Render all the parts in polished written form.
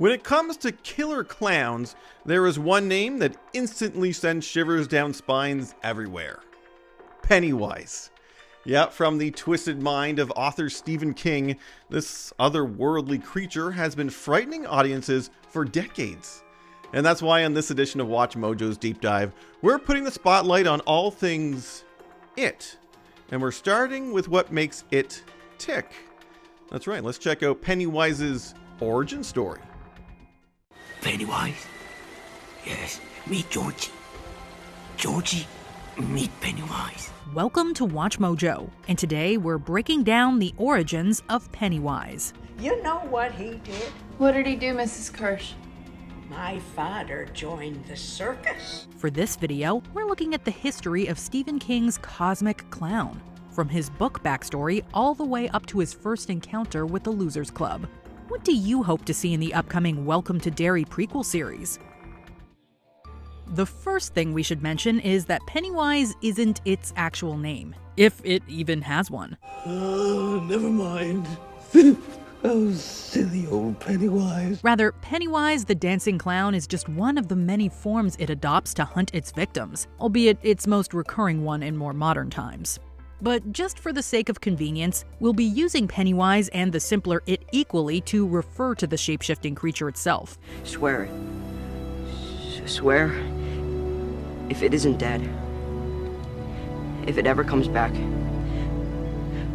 When it comes to killer clowns, there is one name that instantly sends shivers down spines everywhere. Pennywise. Yeah, from the twisted mind of author Stephen King, this otherworldly creature has been frightening audiences for decades. And that's why on this edition of Watch Mojo's Deep Dive, we're putting the spotlight on all things It. And we're starting with what makes it tick. That's right, let's check out Pennywise's origin story. Pennywise? Yes, meet Georgie. Georgie, meet Pennywise. Welcome to Watch Mojo, and today we're breaking down the origins of Pennywise. You know what he did? What did he do, Mrs. Kirsch? My father joined the circus. For this video, we're looking at the history of Stephen King's cosmic clown, from his book backstory all the way up to his first encounter with the Losers Club. What do you hope to see in the upcoming Welcome to Derry prequel series? The first thing we should mention is that Pennywise isn't its actual name, if it even has one. Oh, never mind. Oh, silly old Pennywise. Rather, Pennywise the dancing clown is just one of the many forms it adopts to hunt its victims, albeit its most recurring one in more modern times. But just for the sake of convenience, we'll be using Pennywise and the simpler It equally to refer to the shape-shifting creature itself. Swear it. Swear, if it isn't dead, if it ever comes back,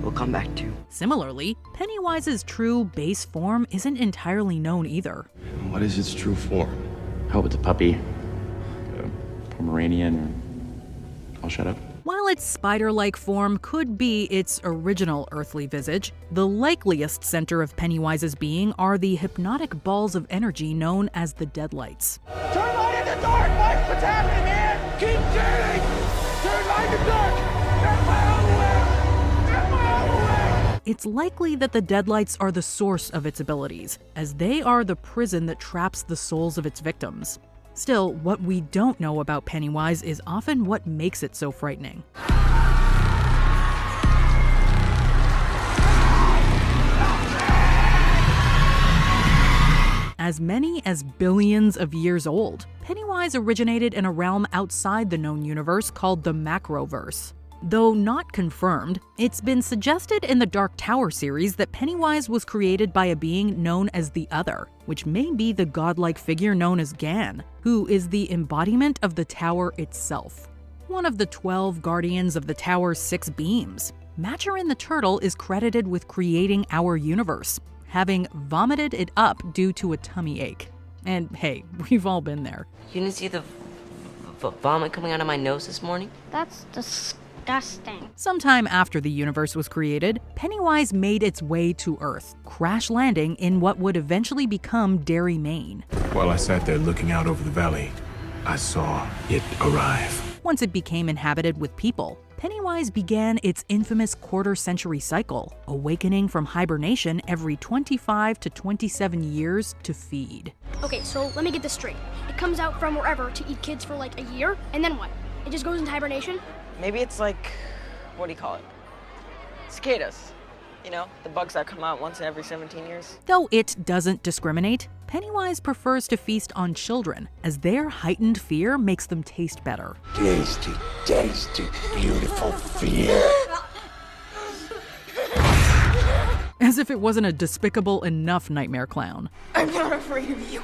we'll come back too. Similarly, Pennywise's true base form isn't entirely known either. What is its true form? I hope it's a puppy, a Pomeranian, or... I'll shut up. While its spider-like form could be its original earthly visage, the likeliest center of Pennywise's being are the hypnotic balls of energy known as the Deadlights. Turn light in the dark, Mike! What's happening, man? Keep turning! Turn light in the dark! Turn my out of the way! Turn my out of the way! It's likely that the Deadlights are the source of its abilities, as they are the prison that traps the souls of its victims. Still, what we don't know about Pennywise is often what makes it so frightening. As many as billions of years old, Pennywise originated in a realm outside the known universe called the Macroverse. Though not confirmed, it's been suggested in the Dark Tower series that Pennywise was created by a being known as the Other, which may be the godlike figure known as Gan, who is the embodiment of the tower itself. One of the 12 guardians of the tower's 6 beams, Maturin the Turtle is credited with creating our universe, having vomited it up due to a tummy ache. And hey, we've all been there. You didn't see the vomit coming out of my nose this morning? That's disgusting. Sometime after the universe was created, Pennywise made its way to Earth, crash landing in what would eventually become Derry, Maine. While I sat there looking out over the valley, I saw it arrive. Once it became inhabited with people, Pennywise began its infamous quarter-century cycle, awakening from hibernation every 25 to 27 years to feed. Okay, so let me get this straight. It comes out from wherever to eat kids for like a year, and then what? It just goes into hibernation? Maybe it's like, what do you call it? Cicadas. You know, the bugs that come out once in every 17 years. Though it doesn't discriminate, Pennywise prefers to feast on children, as their heightened fear makes them taste better. Tasty, tasty, beautiful fear. As if it wasn't a despicable enough nightmare clown. I'm not afraid of you.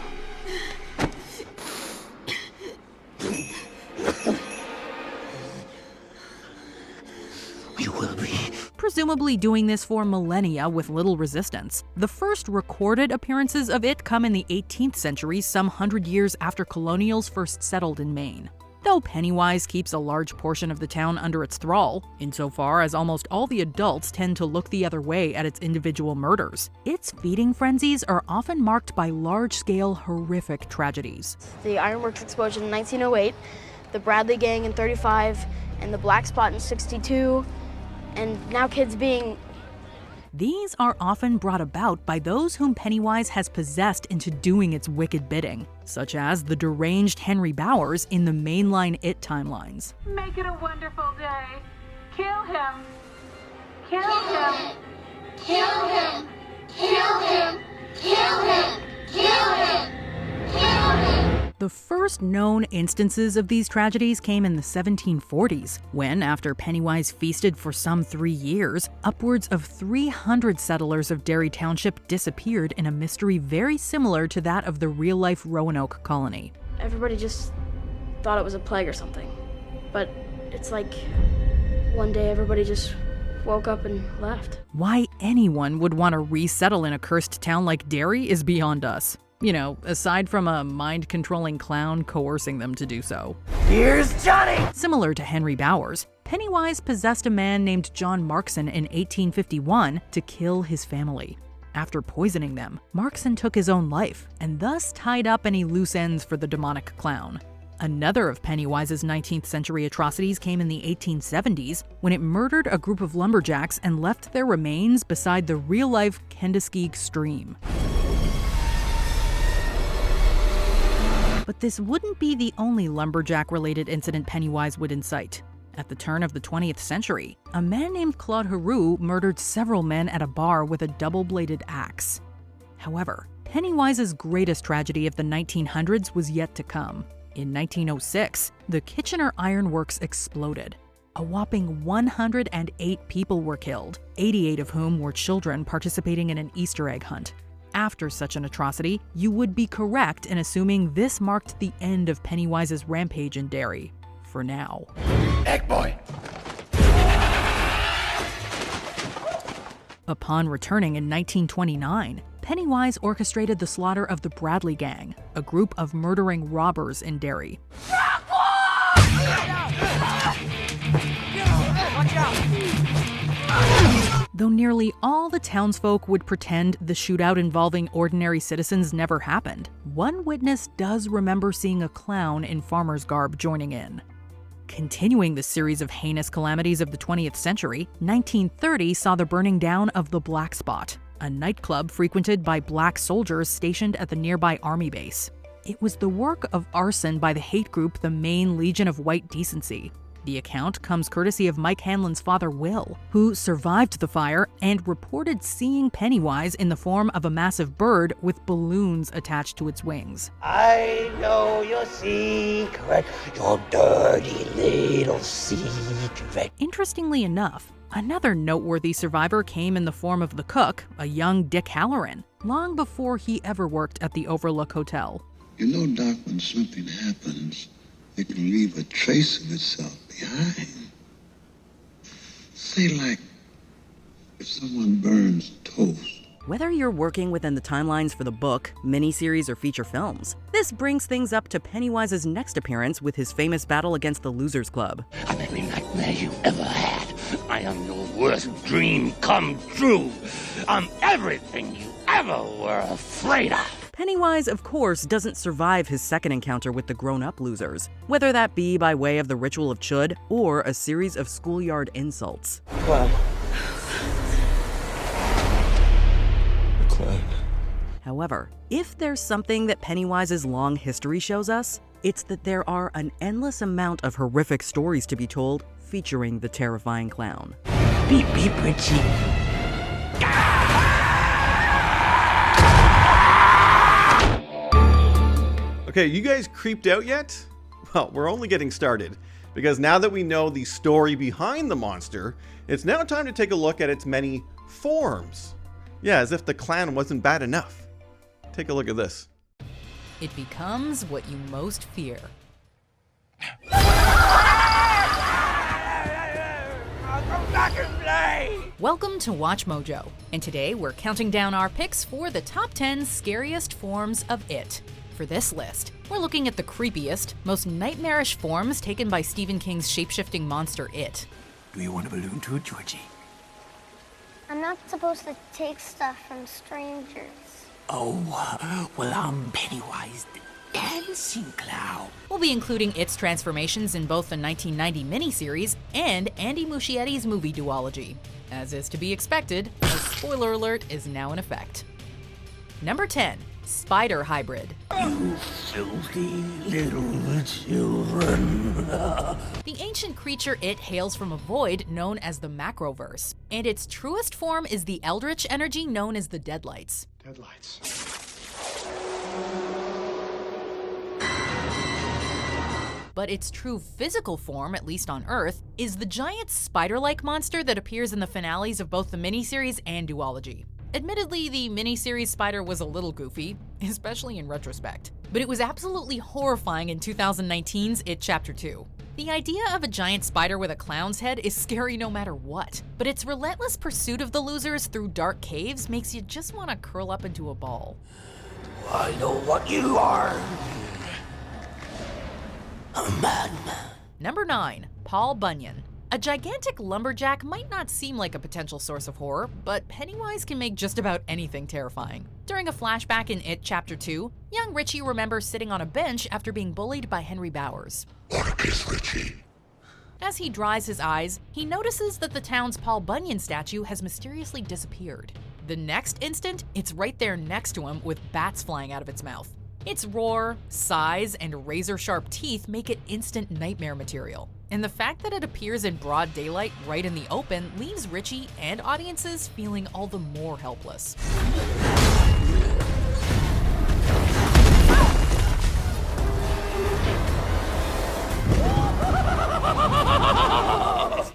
You will be. Presumably doing this for millennia with little resistance. The first recorded appearances of it come in the 18th century, some 100 years after colonials first settled in Maine. Though Pennywise keeps a large portion of the town under its thrall, insofar as almost all the adults tend to look the other way at its individual murders, its feeding frenzies are often marked by large-scale, horrific tragedies. The Ironworks explosion in 1908, the Bradley Gang in 35, and the Black Spot in 62, and now kids being... These are often brought about by those whom Pennywise has possessed into doing its wicked bidding, such as the deranged Henry Bowers in the mainline It timelines. Make it a wonderful day. Kill him. Kill him. Kill him. Kill him. Kill him. Kill him. first known instances of these tragedies came in the 1740s, when, after Pennywise feasted for some 3 years, upwards of 300 settlers of Derry Township disappeared in a mystery very similar to that of the real-life Roanoke colony. Everybody just thought it was a plague or something. But it's like one day everybody just woke up and left. Why anyone would want to resettle in a cursed town like Derry is beyond us. You know, aside from a mind-controlling clown coercing them to do so. Here's Johnny! Similar to Henry Bowers, Pennywise possessed a man named John Markson in 1851 to kill his family. After poisoning them, Markson took his own life, and thus tied up any loose ends for the demonic clown. Another of Pennywise's 19th century atrocities came in the 1870s, when it murdered a group of lumberjacks and left their remains beside the real-life Kenduskeag stream. But this wouldn't be the only lumberjack-related incident Pennywise would incite. At the turn of the 20th century, a man named Claude Heroux murdered several men at a bar with a double-bladed axe. However, Pennywise's greatest tragedy of the 1900s was yet to come. In 1906, the Kitchener Iron Works exploded. A whopping 108 people were killed, 88 of whom were children participating in an Easter egg hunt. After such an atrocity, you would be correct in assuming this marked the end of Pennywise's rampage in Derry. For now. Egg boy! Upon returning in 1929, Pennywise orchestrated the slaughter of the Bradley Gang, a group of murdering robbers in Derry. Though nearly all the townsfolk would pretend the shootout involving ordinary citizens never happened, one witness does remember seeing a clown in farmer's garb joining in. Continuing the series of heinous calamities of the 20th century, 1930 saw the burning down of the Black Spot, a nightclub frequented by black soldiers stationed at the nearby army base. It was the work of arson by the hate group the Maine Legion of White Decency. The account comes courtesy of Mike Hanlon's father, Will, who survived the fire and reported seeing Pennywise in the form of a massive bird with balloons attached to its wings. I know your secret, your dirty little secret. Interestingly enough, another noteworthy survivor came in the form of the cook, a young Dick Halloran, long before he ever worked at the Overlook Hotel. You know, Doc, when something happens, it can leave a trace of itself behind. Say, like, if someone burns toast. Whether you're working within the timelines for the book, miniseries, or feature films, this brings things up to Pennywise's next appearance with his famous battle against the Losers Club. I'm every nightmare you ever had. I am your worst dream come true. I'm everything you ever were afraid of. Pennywise, of course, doesn't survive his second encounter with the grown-up losers, whether that be by way of the ritual of Chud or a series of schoolyard insults. Clown. The clown. However, if there's something that Pennywise's long history shows us, it's that there are an endless amount of horrific stories to be told featuring the terrifying clown. Beep, beep, Richie. Okay, you guys creeped out yet? Well, we're only getting started, because now that we know the story behind the monster, it's now time to take a look at its many forms. Yeah, as if the clown wasn't bad enough. Take a look at this. It becomes what you most fear. Welcome to Watch Mojo, and today we're counting down our picks for the top 10 scariest forms of it. For this list, we're looking at the creepiest, most nightmarish forms taken by Stephen King's shapeshifting monster, It. Do you want a balloon too, Georgie? I'm not supposed to take stuff from strangers. Oh, well, I'm Pennywise the dancing clown. We'll be including It's transformations in both the 1990 miniseries and Andy Muschietti's movie duology. As is to be expected, a spoiler alert is now in effect. Number 10. Spider Hybrid. You filthy little children. The ancient creature It hails from a void known as the Macroverse, and its truest form is the eldritch energy known as the Deadlights. Deadlights. but its true physical form, at least on Earth, is the giant spider-like monster that appears in the finales of both the miniseries and duology. Admittedly, the miniseries spider was a little goofy, especially in retrospect, but it was absolutely horrifying in 2019's It Chapter 2. The idea of a giant spider with a clown's head is scary no matter what, but its relentless pursuit of the losers through dark caves makes you just want to curl up into a ball. I know what you are. A madman. Number 9. Paul Bunyan. A gigantic lumberjack might not seem like a potential source of horror, but Pennywise can make just about anything terrifying. During a flashback in It Chapter 2, young Richie remembers sitting on a bench after being bullied by Henry Bowers. What is Richie? As he dries his eyes, he notices that the town's Paul Bunyan statue has mysteriously disappeared. The next instant, it's right there next to him with bats flying out of its mouth. Its roar, size, and razor-sharp teeth make it instant nightmare material. And the fact that it appears in broad daylight right in the open leaves Richie and audiences feeling all the more helpless.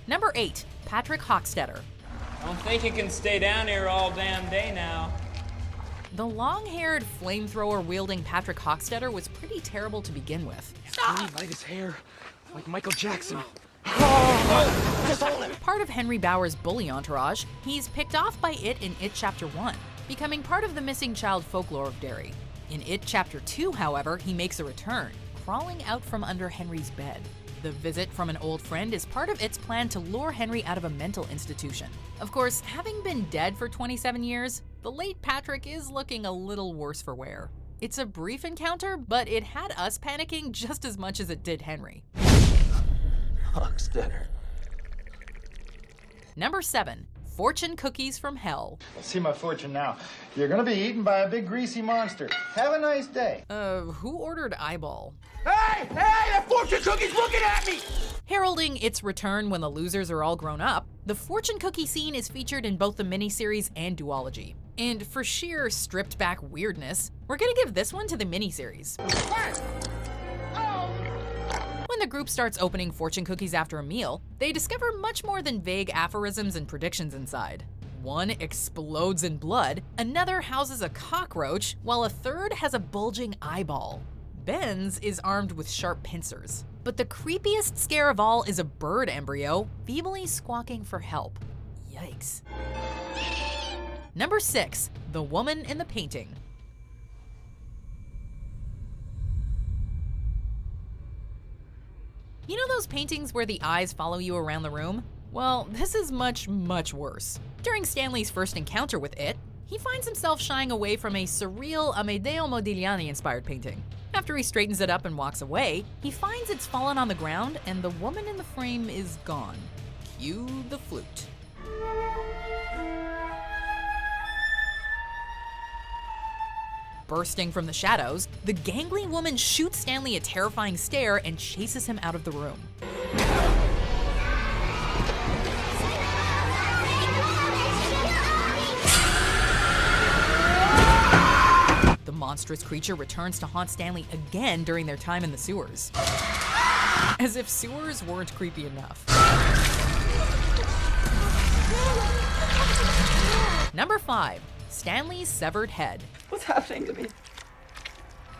Number 8. Patrick Hockstetter. Don't think you can stay down here all damn day now. The long-haired, flamethrower-wielding Patrick Hockstetter was pretty terrible to begin with. Stop! He light his hair like Michael Jackson. Part of Henry Bowers' bully entourage, he's picked off by It in It Chapter 1, becoming part of the missing child folklore of Derry. In It Chapter 2, however, he makes a return, crawling out from under Henry's bed. The visit from an old friend is part of It's plan to lure Henry out of a mental institution. Of course, having been dead for 27 years, the late Patrick is looking a little worse for wear. It's a brief encounter, but it had us panicking just as much as it did Henry. Hockstetter. Number 7. Fortune Cookies from Hell. I'll see my fortune now. You're gonna be eaten by a big greasy monster. Have a nice day. Who ordered eyeball? Hey! Hey! That fortune cookie's looking at me! Heralding its return when the losers are all grown up, the fortune cookie scene is featured in both the miniseries and duology. And for sheer stripped-back weirdness, we're gonna give this one to the miniseries. When the group starts opening fortune cookies after a meal, they discover much more than vague aphorisms and predictions inside. One explodes in blood, another houses a cockroach, while a third has a bulging eyeball. Ben's is armed with sharp pincers. But the creepiest scare of all is a bird embryo, feebly squawking for help. Yikes. Number 6. The Woman in the Painting. You know those paintings where the eyes follow you around the room? Well, this is much, much worse. During Stanley's first encounter with It, he finds himself shying away from a surreal Amedeo Modigliani-inspired painting. After he straightens it up and walks away, he finds it's fallen on the ground and the woman in the frame is gone. Cue the flute. Bursting from the shadows, the gangly woman shoots Stanley a terrifying stare and chases him out of the room. The monstrous creature returns to haunt Stanley again during their time in the sewers. As if sewers weren't creepy enough. Number 5. Stanley's Severed Head. What's happening to me?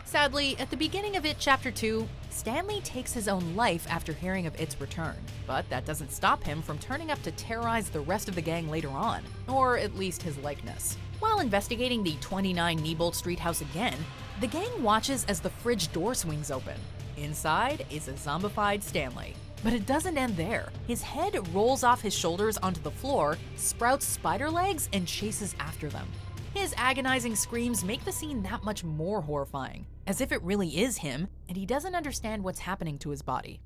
Sadly, at the beginning of It Chapter 2, Stanley takes his own life after hearing of It's return. But that doesn't stop him from turning up to terrorize the rest of the gang later on, or at least his likeness. While investigating the 29 Neibolt Street house again, the gang watches as the fridge door swings open. Inside is a zombified Stanley. But it doesn't end there. His head rolls off his shoulders onto the floor, sprouts spider legs, and chases after them. His agonizing screams make the scene that much more horrifying, as if it really is him, and he doesn't understand what's happening to his body.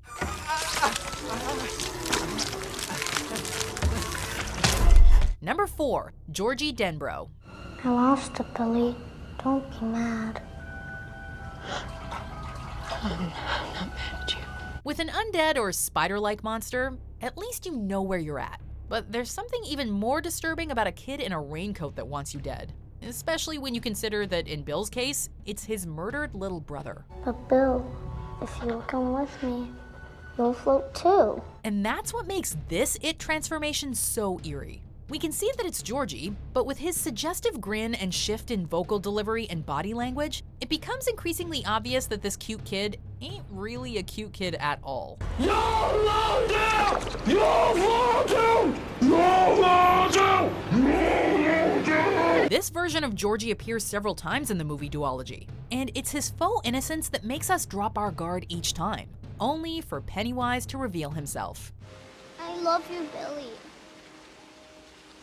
Number 4. Georgie Denbrough. I lost it, Billy. Don't be mad. I'm not mad at you. With an undead or spider-like monster, at least you know where you're at. But there's something even more disturbing about a kid in a raincoat that wants you dead. Especially when you consider that in Bill's case, it's his murdered little brother. But Bill, If you'll come with me, you'll float too. And that's what makes this It transformation so eerie. We can see that it's Georgie, but with his suggestive grin and shift in vocal delivery and body language, it becomes increasingly obvious that this cute kid ain't really a cute kid at all. This version of Georgie appears several times in the movie duology, and it's his faux innocence that makes us drop our guard each time, only for Pennywise to reveal himself. I love you, Billy.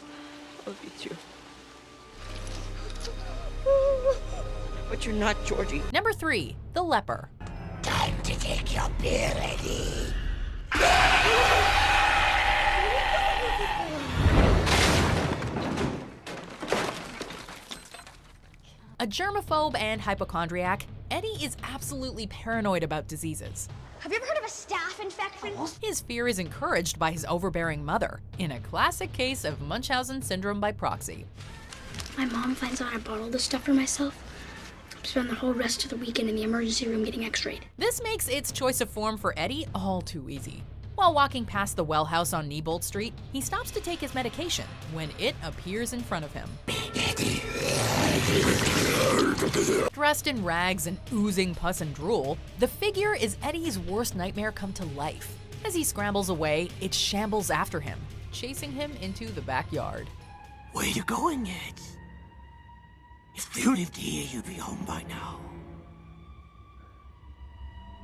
I love you too. But you're not Georgie. Number 3, the leper. Time to take your beer, Eddie. A germaphobe and hypochondriac, Eddie is absolutely paranoid about diseases. Have you ever heard of a staph infection? His fear is encouraged by his overbearing mother, in a classic case of Munchausen syndrome by proxy. My mom finds out I bought all this stuff for myself. Spend the whole rest of the weekend in the emergency room getting x-rayed. This makes its choice of form for Eddie all too easy. While walking past the well house on Neibolt Street, he stops to take his medication when it appears in front of him. Dressed in rags and oozing pus and drool, the figure is Eddie's worst nightmare come to life. As he scrambles away, it shambles after him, chasing him into the backyard. Where you going, Ed? If you lived here, you'd be home by now.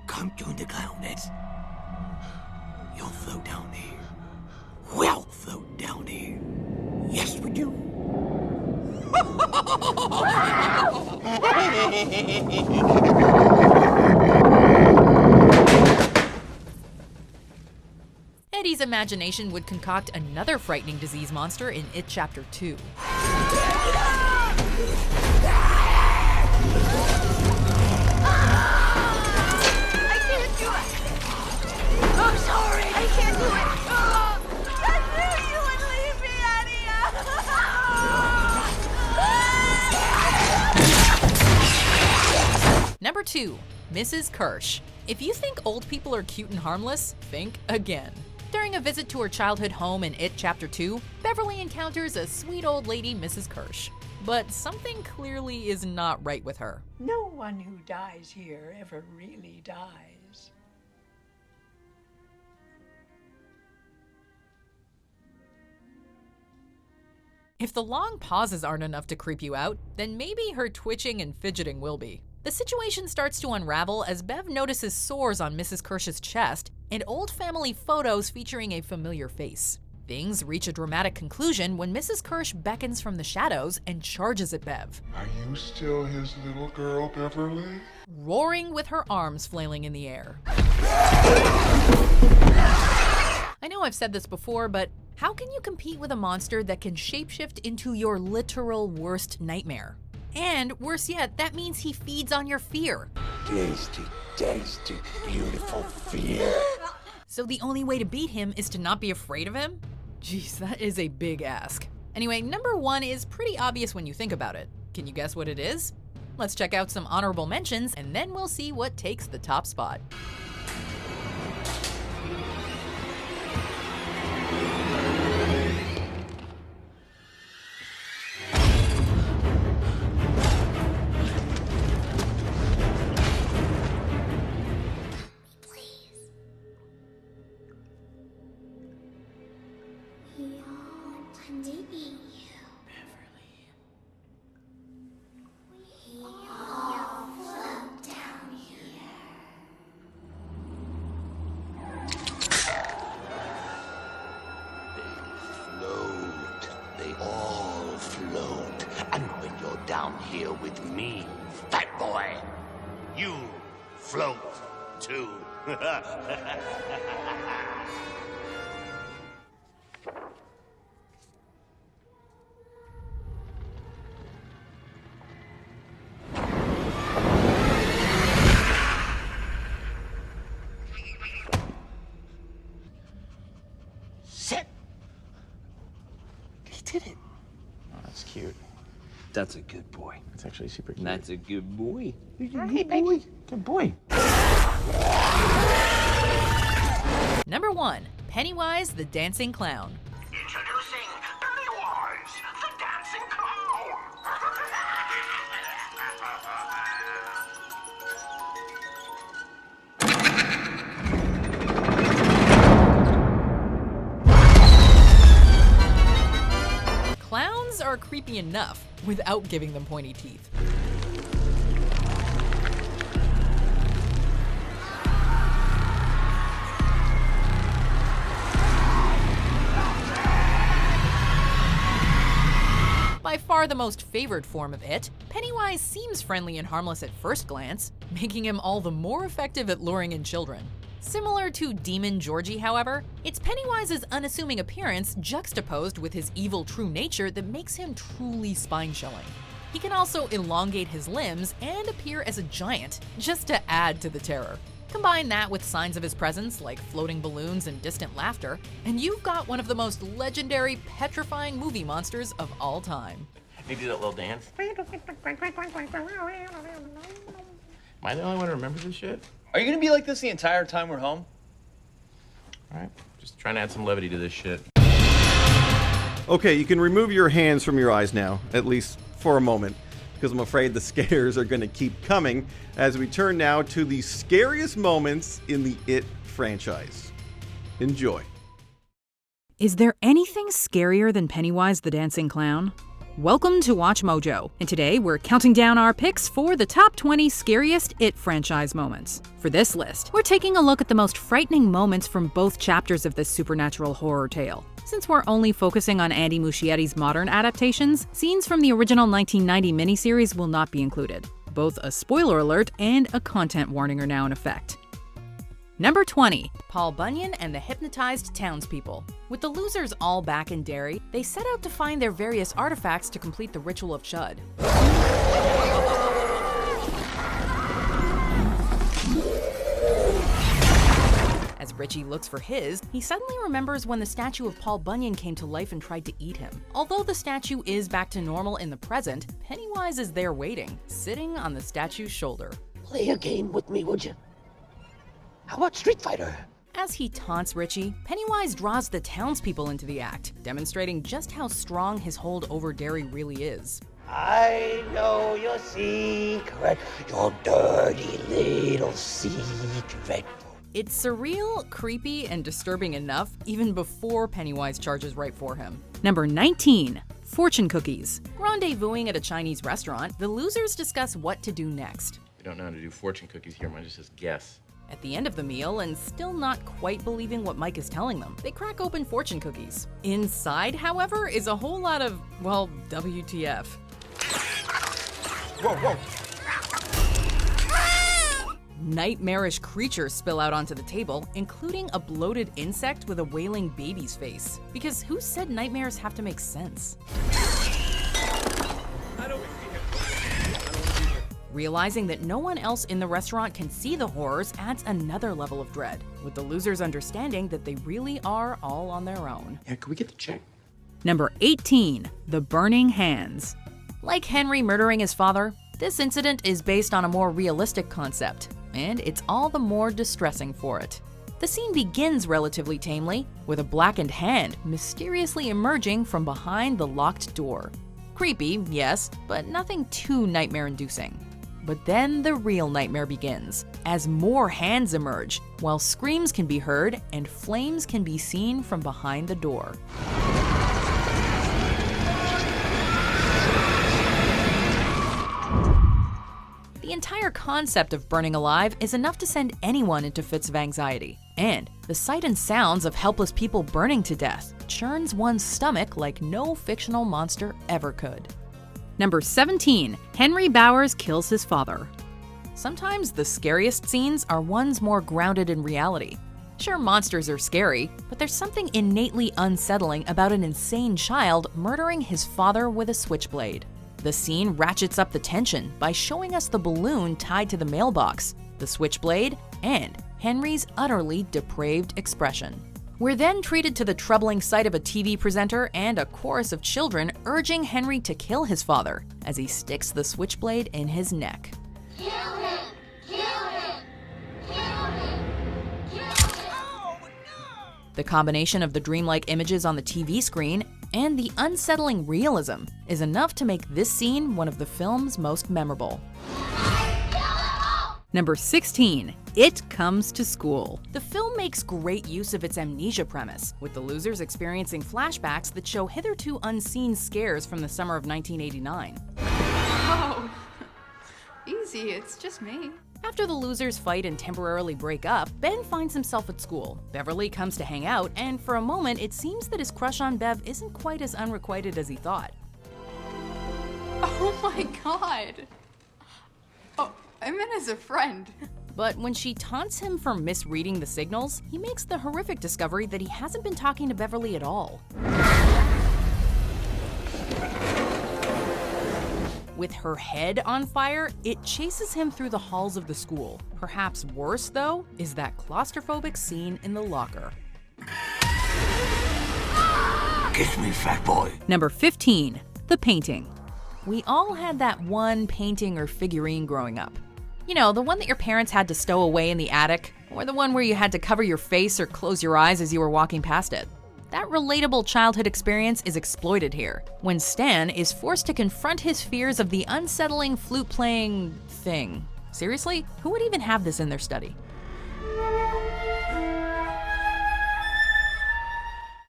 Come join the clown, Ed. You'll float down here. We'll float down here. Yes, we do. Eddie's imagination would concoct another frightening disease monster in It Chapter 2. I'm sorry! I can't do it! Oh, I knew you would leave me, Eddie! Number 2, Mrs. Kirsch. If you think old people are cute and harmless, think again. During a visit to her childhood home in It Chapter 2, Beverly encounters a sweet old lady, Mrs. Kirsch. But something clearly is not right with her. No one who dies here ever really dies. If the long pauses aren't enough to creep you out, then maybe her twitching and fidgeting will be. The situation starts to unravel as Bev notices sores on Mrs. Kirsch's chest and old family photos featuring a familiar face. Things reach a dramatic conclusion when Mrs. Kirsch beckons from the shadows and charges at Bev. Are you still his little girl, Beverly? Roaring with her arms flailing in the air. I know I've said this before, but how can you compete with a monster that can shapeshift into your literal worst nightmare? And worse yet, that means he feeds on your fear. Tasty, tasty, beautiful fear. So the only way to beat him is to not be afraid of him? Jeez, that is a big ask. Anyway, number 1 is pretty obvious when you think about it. Can you guess what it is? Let's check out some honorable mentions and then we'll see what takes the top spot. Down here with me, fat boy. You float too. Sit. He did it. Oh, that's cute. That's a good boy. It's actually super cute. That's a good boy. Good boy. Good boy. Number 1. Pennywise the Dancing Clown. Introducing Pennywise, the dancing clown. Clowns are creepy enough without giving them pointy teeth. By far the most favored form of it, Pennywise seems friendly and harmless at first glance, making him all the more effective at luring in children. Similar to Demon Georgie, however, it's Pennywise's unassuming appearance juxtaposed with his evil true nature that makes him truly spine-chilling. He can also elongate his limbs and appear as a giant, just to add to the terror. Combine that with signs of his presence, like floating balloons and distant laughter, and you've got one of the most legendary, petrifying movie monsters of all time. Can you do that little dance? Am I the only one who remembers this shit? Are you gonna be like this the entire time we're home? All right, just trying to add some levity to this shit. Okay, you can remove your hands from your eyes now, at least for a moment, because I'm afraid the scares are going to keep coming as we turn now to the scariest moments in the It franchise. Enjoy. Is there anything scarier than Pennywise the Dancing Clown? Welcome to Watch Mojo, and today we're counting down our picks for the top 20 scariest It franchise moments. For this list, we're taking a look at the most frightening moments from both chapters of this supernatural horror tale. Since we're only focusing on Andy Muschietti's modern adaptations, scenes from the original 1990 miniseries will not be included. Both a spoiler alert and a content warning are now in effect. Number 20. Paul Bunyan and the Hypnotized Townspeople. With the losers all back in Derry, they set out to find their various artifacts to complete the ritual of Chud. As Richie looks for his, he suddenly remembers when the statue of Paul Bunyan came to life and tried to eat him. Although the statue is back to normal in the present, Pennywise is there waiting, sitting on the statue's shoulder. Play a game with me, would you? How about Street Fighter? As he taunts Richie, Pennywise draws the townspeople into the act, demonstrating just how strong his hold over Derry really is. I know your secret, your dirty little secret. It's surreal, creepy, and disturbing enough even before Pennywise charges right for him. Number 19. Fortune cookies. Rendezvousing at a Chinese restaurant, the losers discuss what to do next. We don't know how to do fortune cookies here. Mine just says guess. At the end of the meal, and still not quite believing what Mike is telling them, they crack open fortune cookies. Inside, however, is a whole lot of, well, WTF. Whoa, whoa. Nightmarish creatures spill out onto the table, including a bloated insect with a wailing baby's face. Because who said nightmares have to make sense? Realizing that no one else in the restaurant can see the horrors adds another level of dread, with the losers understanding that they really are all on their own. Yeah, can we get the check? Number 18. The Burning Hands. Like Henry murdering his father, this incident is based on a more realistic concept, and it's all the more distressing for it. The scene begins relatively tamely, with a blackened hand mysteriously emerging from behind the locked door. Creepy, yes, but nothing too nightmare-inducing. But then the real nightmare begins, as more hands emerge, while screams can be heard and flames can be seen from behind the door. The entire concept of burning alive is enough to send anyone into fits of anxiety. And the sight and sounds of helpless people burning to death churns one's stomach like no fictional monster ever could. Number 17. Henry Bowers kills his father. Sometimes the scariest scenes are ones more grounded in reality. Sure, monsters are scary, but there's something innately unsettling about an insane child murdering his father with a switchblade. The scene ratchets up the tension by showing us the balloon tied to the mailbox, the switchblade, and Henry's utterly depraved expression. We're then treated to the troubling sight of a TV presenter and a chorus of children urging Henry to kill his father as he sticks the switchblade in his neck. Kill him! Kill him! Kill him! The combination of the dreamlike images on the TV screen and the unsettling realism is enough to make this scene one of the film's most memorable. Number 16, It Comes to School. The film makes great use of its amnesia premise, with the losers experiencing flashbacks that show hitherto unseen scares from the summer of 1989. Oh, easy, it's just me. After the losers fight and temporarily break up, Ben finds himself at school. Beverly comes to hang out, and for a moment, it seems that his crush on Bev isn't quite as unrequited as he thought. Oh my god. Oh, I meant as a friend. But when she taunts him for misreading the signals, he makes the horrific discovery that he hasn't been talking to Beverly at all. With her head on fire, it chases him through the halls of the school. Perhaps worse, though, is that claustrophobic scene in the locker. Kiss me, fat boy. Number 15, The Painting. We all had that one painting or figurine growing up. You know, the one that your parents had to stow away in the attic, or the one where you had to cover your face or close your eyes as you were walking past it. That relatable childhood experience is exploited here, when Stan is forced to confront his fears of the unsettling flute-playing thing. Seriously? Who would even have this in their study?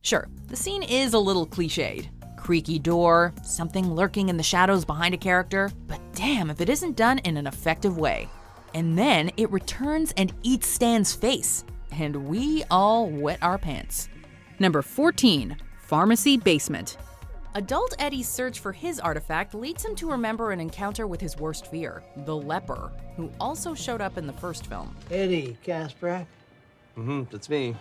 Sure, the scene is a little cliched. Creaky door, something lurking in the shadows behind a character, but damn if it isn't done in an effective way. And then it returns and eats Stan's face, and we all wet our pants. Number 14, Pharmacy Basement. Adult Eddie's search for his artifact leads him to remember an encounter with his worst fear, the leper, who also showed up in the first film. Eddie Kasprak? That's me.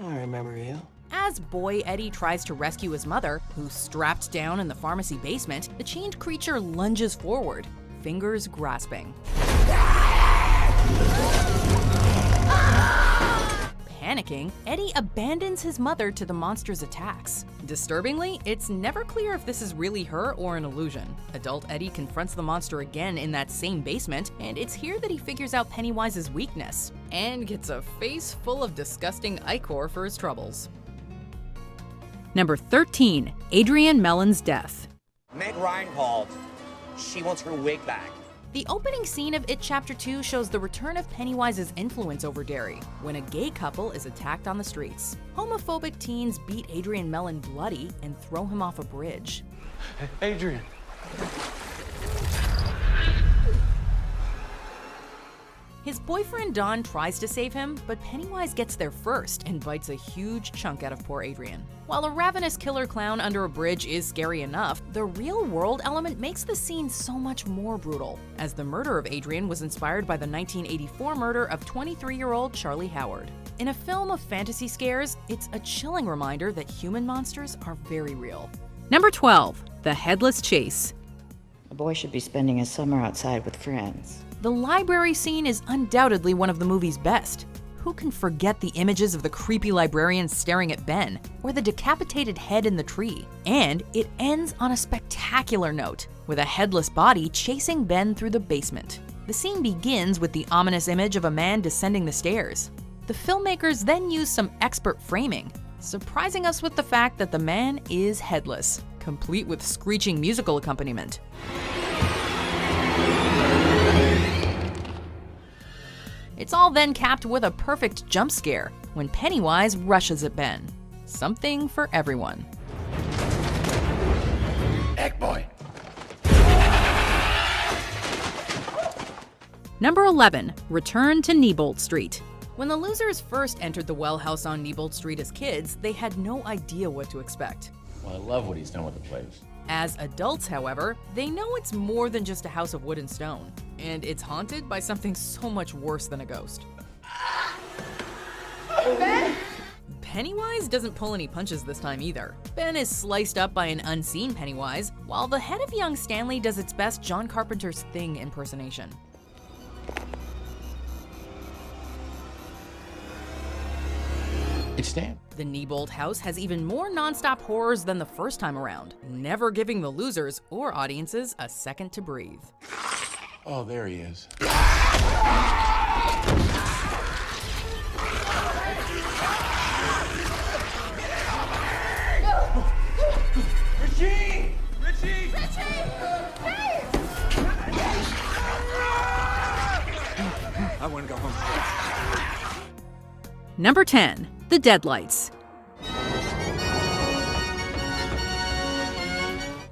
I remember you. As boy Eddie tries to rescue his mother, who's strapped down in the pharmacy basement, the chained creature lunges forward, fingers grasping. Panicking, Eddie abandons his mother to the monster's attacks. Disturbingly, it's never clear if this is really her or an illusion. Adult Eddie confronts the monster again in that same basement, and it's here that he figures out Pennywise's weakness, and gets a face full of disgusting ichor for his troubles. Number 13, Adrian Mellon's death. Meg Ryan called. She wants her wig back. The opening scene of It Chapter 2 shows the return of Pennywise's influence over Derry, when a gay couple is attacked on the streets. Homophobic teens beat Adrian Mellon bloody and throw him off a bridge. Adrian. His boyfriend Don tries to save him, but Pennywise gets there first and bites a huge chunk out of poor Adrian. While a ravenous killer clown under a bridge is scary enough, the real-world element makes the scene so much more brutal, as the murder of Adrian was inspired by the 1984 murder of 23-year-old Charlie Howard. In a film of fantasy scares, it's a chilling reminder that human monsters are very real. Number 12, The Headless Chase. A boy should be spending his summer outside with friends. The library scene is undoubtedly one of the movie's best. Who can forget the images of the creepy librarian staring at Ben, or the decapitated head in the tree? And it ends on a spectacular note, with a headless body chasing Ben through the basement. The scene begins with the ominous image of a man descending the stairs. The filmmakers then use some expert framing, surprising us with the fact that the man is headless, complete with screeching musical accompaniment. It's all then capped with a perfect jump scare when Pennywise rushes at Ben. Something for everyone. Egg boy. Number 11, Return to Neibolt Street. When the losers first entered the well house on Neibolt Street as kids, they had no idea what to expect. Well, I love what he's done with the place. As adults, however, they know it's more than just a house of wood and stone, and it's haunted by something so much worse than a ghost. Ben? Pennywise doesn't pull any punches this time either. Ben is sliced up by an unseen Pennywise, while the head of young Stanley does its best John Carpenter's Thing impersonation. It's Stan. The Neibolt house has even more non-stop horrors than the first time around, never giving the losers or audiences a second to breathe. Oh, there he is. Richie! Richie! I want to go home. Number 10. The Deadlights.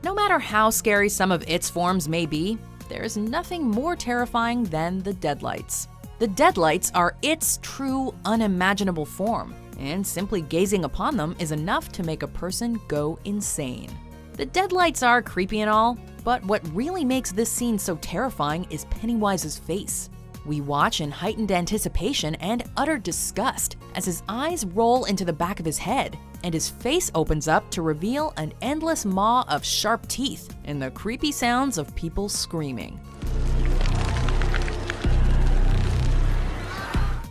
No matter how scary some of its forms may be, there's nothing more terrifying than the Deadlights. The Deadlights are its true, unimaginable form, and simply gazing upon them is enough to make a person go insane. The Deadlights are creepy and all, but what really makes this scene so terrifying is Pennywise's face. We watch in heightened anticipation and utter disgust as his eyes roll into the back of his head, and his face opens up to reveal an endless maw of sharp teeth and the creepy sounds of people screaming.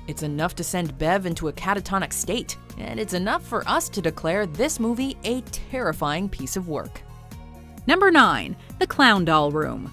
It's enough to send Bev into a catatonic state, and it's enough for us to declare this movie a terrifying piece of work. Number 9. The Clown Doll Room.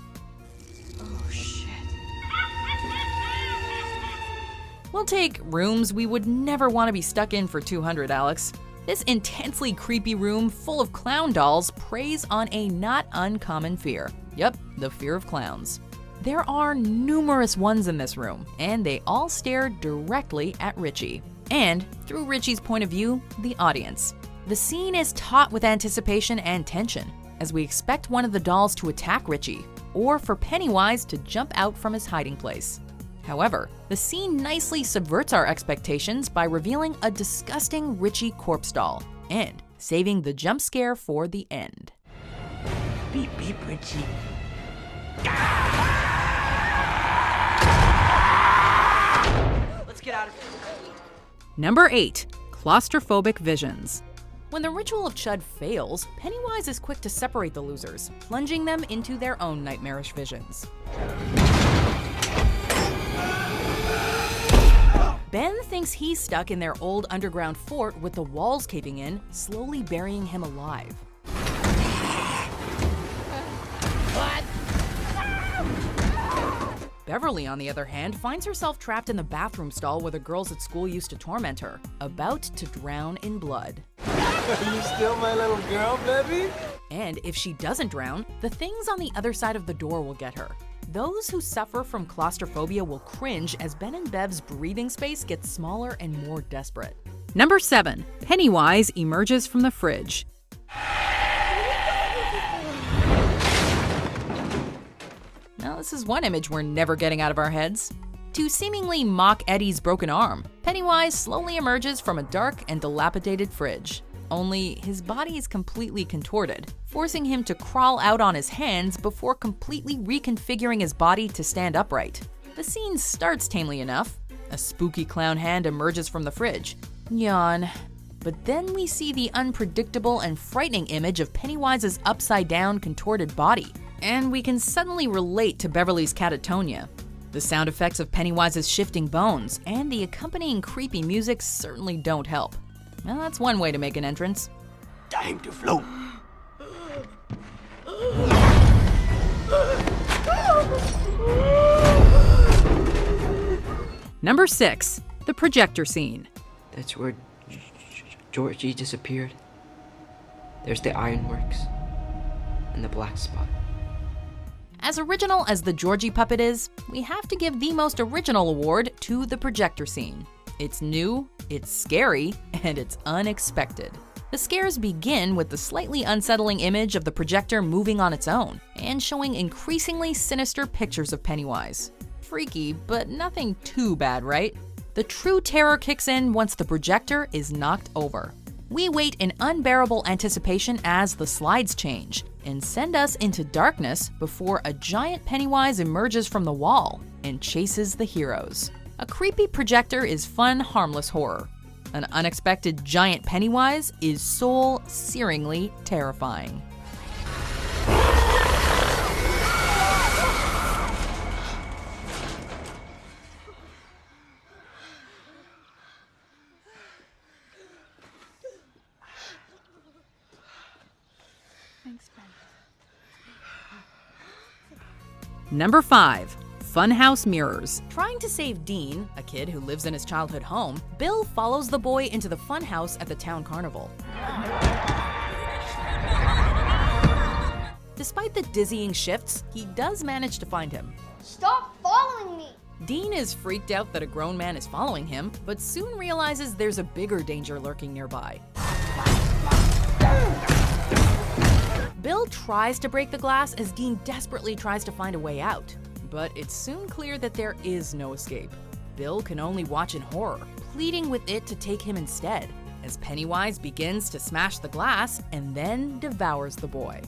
We'll take rooms we would never want to be stuck in for 200, Alex. This intensely creepy room full of clown dolls preys on a not uncommon fear. Yep, the fear of clowns. There are numerous ones in this room, and they all stare directly at Richie. And, through Richie's point of view, the audience. The scene is taut with anticipation and tension, as we expect one of the dolls to attack Richie, or for Pennywise to jump out from his hiding place. However, the scene nicely subverts our expectations by revealing a disgusting Richie corpse doll, and saving the jump scare for the end. Beep, beep, Richie. Let's get out of here. Number 8. Claustrophobic Visions. When the ritual of Chud fails, Pennywise is quick to separate the losers, plunging them into their own nightmarish visions. Ben thinks he's stuck in their old underground fort with the walls caving in, slowly burying him alive. Beverly, on the other hand, finds herself trapped in the bathroom stall where the girls at school used to torment her, about to drown in blood. Are you still my little girl, baby? And if she doesn't drown, the things on the other side of the door will get her. Those who suffer from claustrophobia will cringe as Ben and Bev's breathing space gets smaller and more desperate. Number 7. Pennywise emerges from the fridge. Now, this is one image we're never getting out of our heads. To seemingly mock Eddie's broken arm, Pennywise slowly emerges from a dark and dilapidated fridge. Only his body is completely contorted, forcing him to crawl out on his hands before completely reconfiguring his body to stand upright. The scene starts tamely enough. A spooky clown hand emerges from the fridge. Yawn. But then we see the unpredictable and frightening image of Pennywise's upside-down, contorted body, and we can suddenly relate to Beverly's catatonia. The sound effects of Pennywise's shifting bones and the accompanying creepy music certainly don't help. Well, that's one way to make an entrance. Time to float. Number 6. The projector scene. That's where Georgie disappeared. There's the ironworks and the black spot. As original as the Georgie puppet is, we have to give the most original award to the projector scene. It's new, it's scary, and it's unexpected. The scares begin with the slightly unsettling image of the projector moving on its own and showing increasingly sinister pictures of Pennywise. Freaky, but nothing too bad, right? The true terror kicks in once the projector is knocked over. We wait in unbearable anticipation as the slides change and send us into darkness before a giant Pennywise emerges from the wall and chases the heroes. A creepy projector is fun, harmless horror. An unexpected giant Pennywise is soul-searingly terrifying. Thanks, Ben. Number 5. Funhouse mirrors. Trying to save Dean, a kid who lives in his childhood home, Bill follows the boy into the funhouse at the town carnival. Despite the dizzying shifts, he does manage to find him. Stop following me! Dean is freaked out that a grown man is following him, but soon realizes there's a bigger danger lurking nearby. Bill tries to break the glass as Dean desperately tries to find a way out, but it's soon clear that there is no escape. Bill can only watch in horror, pleading with it to take him instead, as Pennywise begins to smash the glass and then devours the boy.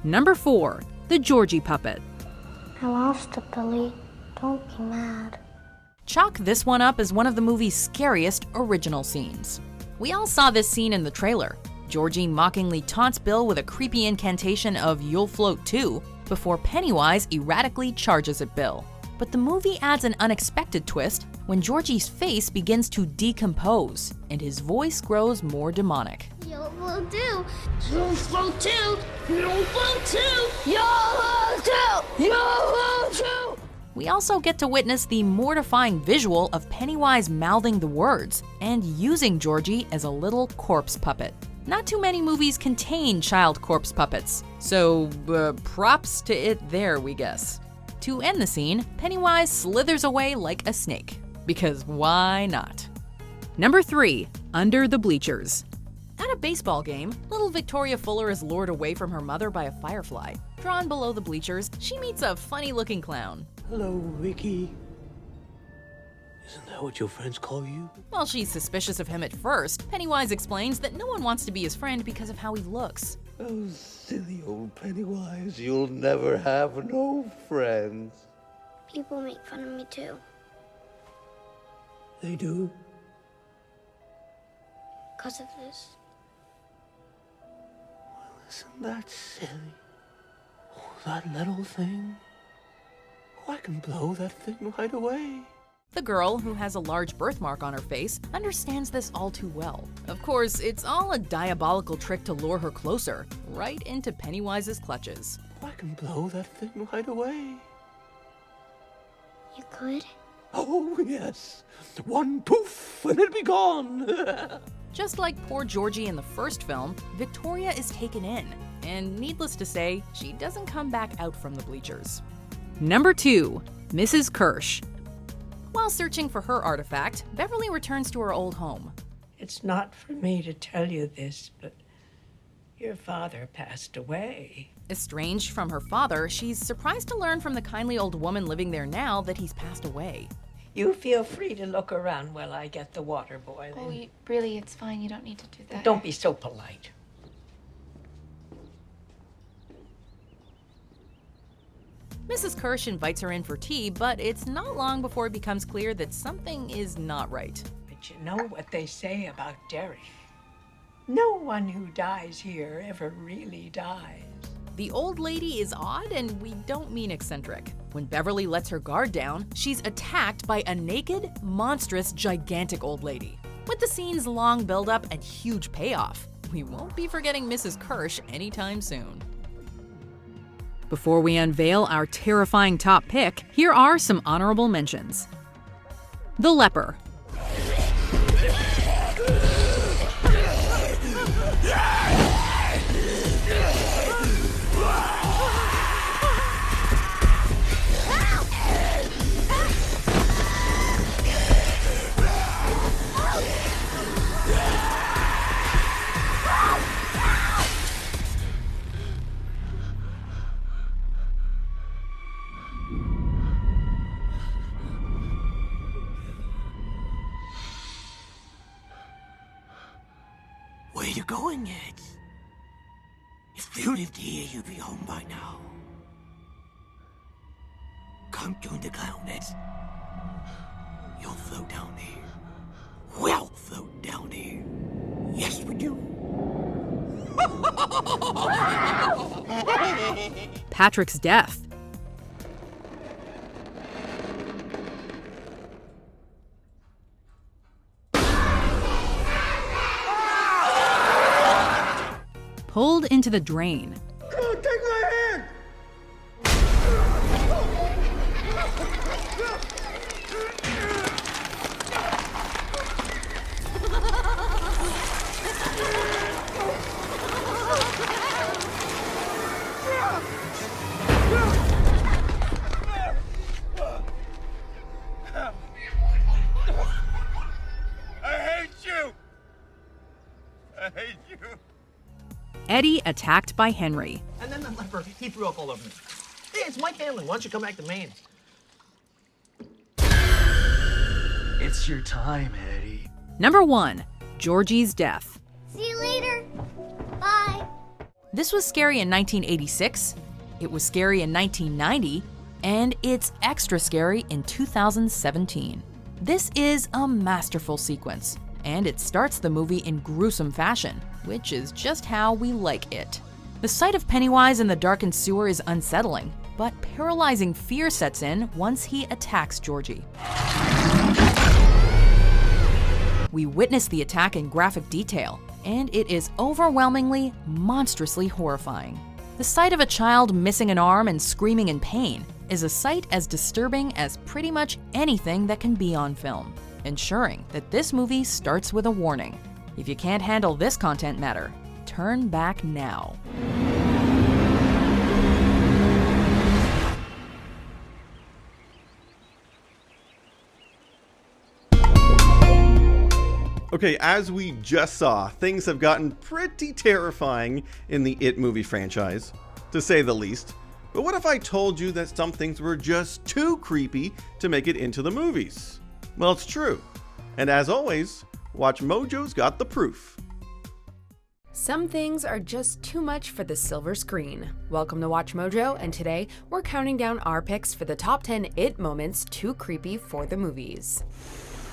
Number 4. The Georgie Puppet. I lost it, Billy. Don't be mad. Chalk this one up as one of the movie's scariest original scenes. We all saw this scene in the trailer. Georgie mockingly taunts Bill with a creepy incantation of "You'll float too," before Pennywise erratically charges at Bill. But the movie adds an unexpected twist when Georgie's face begins to decompose and his voice grows more demonic. You'll float too. You'll float too. You'll float too. You'll float too. You'll float too. We also get to witness the mortifying visual of Pennywise mouthing the words and using Georgie as a little corpse puppet. Not too many movies contain child corpse puppets, so props to it there, we guess. To end the scene, Pennywise slithers away like a snake, because why not? Number 3. Under the Bleachers. At a baseball game, little Victoria Fuller is lured away from her mother by a firefly. Drawn below the bleachers, she meets a funny-looking clown. Hello, Ricky. Isn't that what your friends call you? While she's suspicious of him at first, Pennywise explains that no one wants to be his friend because of how he looks. Oh, silly old Pennywise, you'll never have no friends. People make fun of me too. They do? Because of this. Isn't that silly? Oh, that little thing. Oh, I can blow that thing right away. The girl, who has a large birthmark on her face, understands this all too well. Of course, it's all a diabolical trick to lure her closer, right into Pennywise's clutches. Oh, I can blow that thing right away. You could? Oh, yes. One poof and it'll be gone. Just like poor Georgie in the first film, Victoria is taken in, and needless to say, she doesn't come back out from the bleachers. Number 2. Mrs. Kirsch. While searching for her artifact, Beverly returns to her old home. It's not for me to tell you this, but your father passed away. Estranged from her father, she's surprised to learn from the kindly old woman living there now that he's passed away. You feel free to look around while I get the water boiling. Oh, really, it's fine. You don't need to do that. Don't be so polite. Mrs. Kirsch invites her in for tea, but it's not long before it becomes clear that something is not right. But you know what they say about Derry. No one who dies here ever really dies. The old lady is odd, and we don't mean eccentric. When Beverly lets her guard down, she's attacked by a naked, monstrous, gigantic old lady. With the scene's long buildup and huge payoff, we won't be forgetting Mrs. Kirsch anytime soon. Before we unveil our terrifying top pick, here are some honorable mentions. The Leper. Where you going, Ed? If you lived here, you'd be home by now. Come join the clown, Ed. You'll float down here. We'll float down here. Yes, we do. Patrick's death. Pulled into the drain. Come on, take my hand! I hate you. Eddie attacked by Henry. And then the leper, he threw up all over me. Hey, it's my family. Why don't you come back to Maine? It's your time, Eddie. Number 1, Georgie's death. See you later. Bye. This was scary in 1986, it was scary in 1990, and it's extra scary in 2017. This is a masterful sequence, and it starts the movie in gruesome fashion, which is just how we like it. The sight of Pennywise in the darkened sewer is unsettling, but paralyzing fear sets in once he attacks Georgie. We witness the attack in graphic detail, and it is overwhelmingly, monstrously horrifying. The sight of a child missing an arm and screaming in pain is a sight as disturbing as pretty much anything that can be on film, ensuring that this movie starts with a warning. If you can't handle this content matter, turn back now. Okay, as we just saw, things have gotten pretty terrifying in the It movie franchise, to say the least. But what if I told you that some things were just too creepy to make it into the movies? Well, it's true. And as always, Watch Mojo's got the proof. Some things are just too much for the silver screen. Welcome to Watch Mojo, and today we're counting down our picks for the top 10 It moments too creepy for the movies.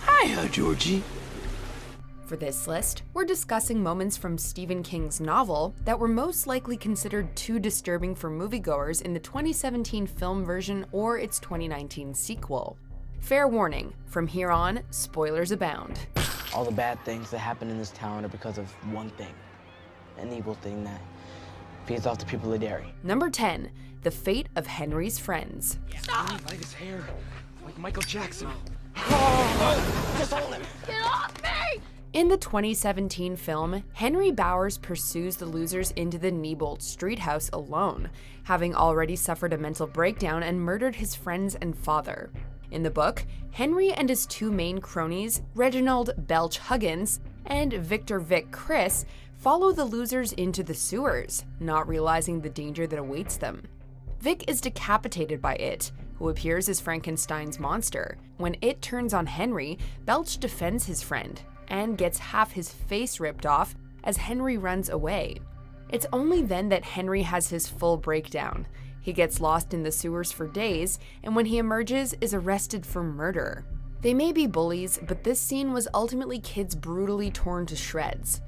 Hiya, Georgie. For this list, we're discussing moments from Stephen King's novel that were most likely considered too disturbing for moviegoers in the 2017 film version or its 2019 sequel. Fair warning, from here on, spoilers abound. All the bad things that happen in this town are because of one thing. An evil thing that feeds off the people of Derry. Number 10, the fate of Henry's friends. Stop! Like his hair, like Michael Jackson. Just hold him. Get off me! In the 2017 film, Henry Bowers pursues the losers into the Neibolt Street house alone, having already suffered a mental breakdown and murdered his friends and father. In the book, Henry and his two main cronies, Reginald Belch Huggins and Victor Vic Chris, follow the losers into the sewers, not realizing the danger that awaits them. Vic is decapitated by It, who appears as Frankenstein's monster. When It turns on Henry, Belch defends his friend and gets half his face ripped off as Henry runs away. It's only then that Henry has his full breakdown. He gets lost in the sewers for days, and when he emerges, is arrested for murder. They may be bullies, but this scene was ultimately kids brutally torn to shreds.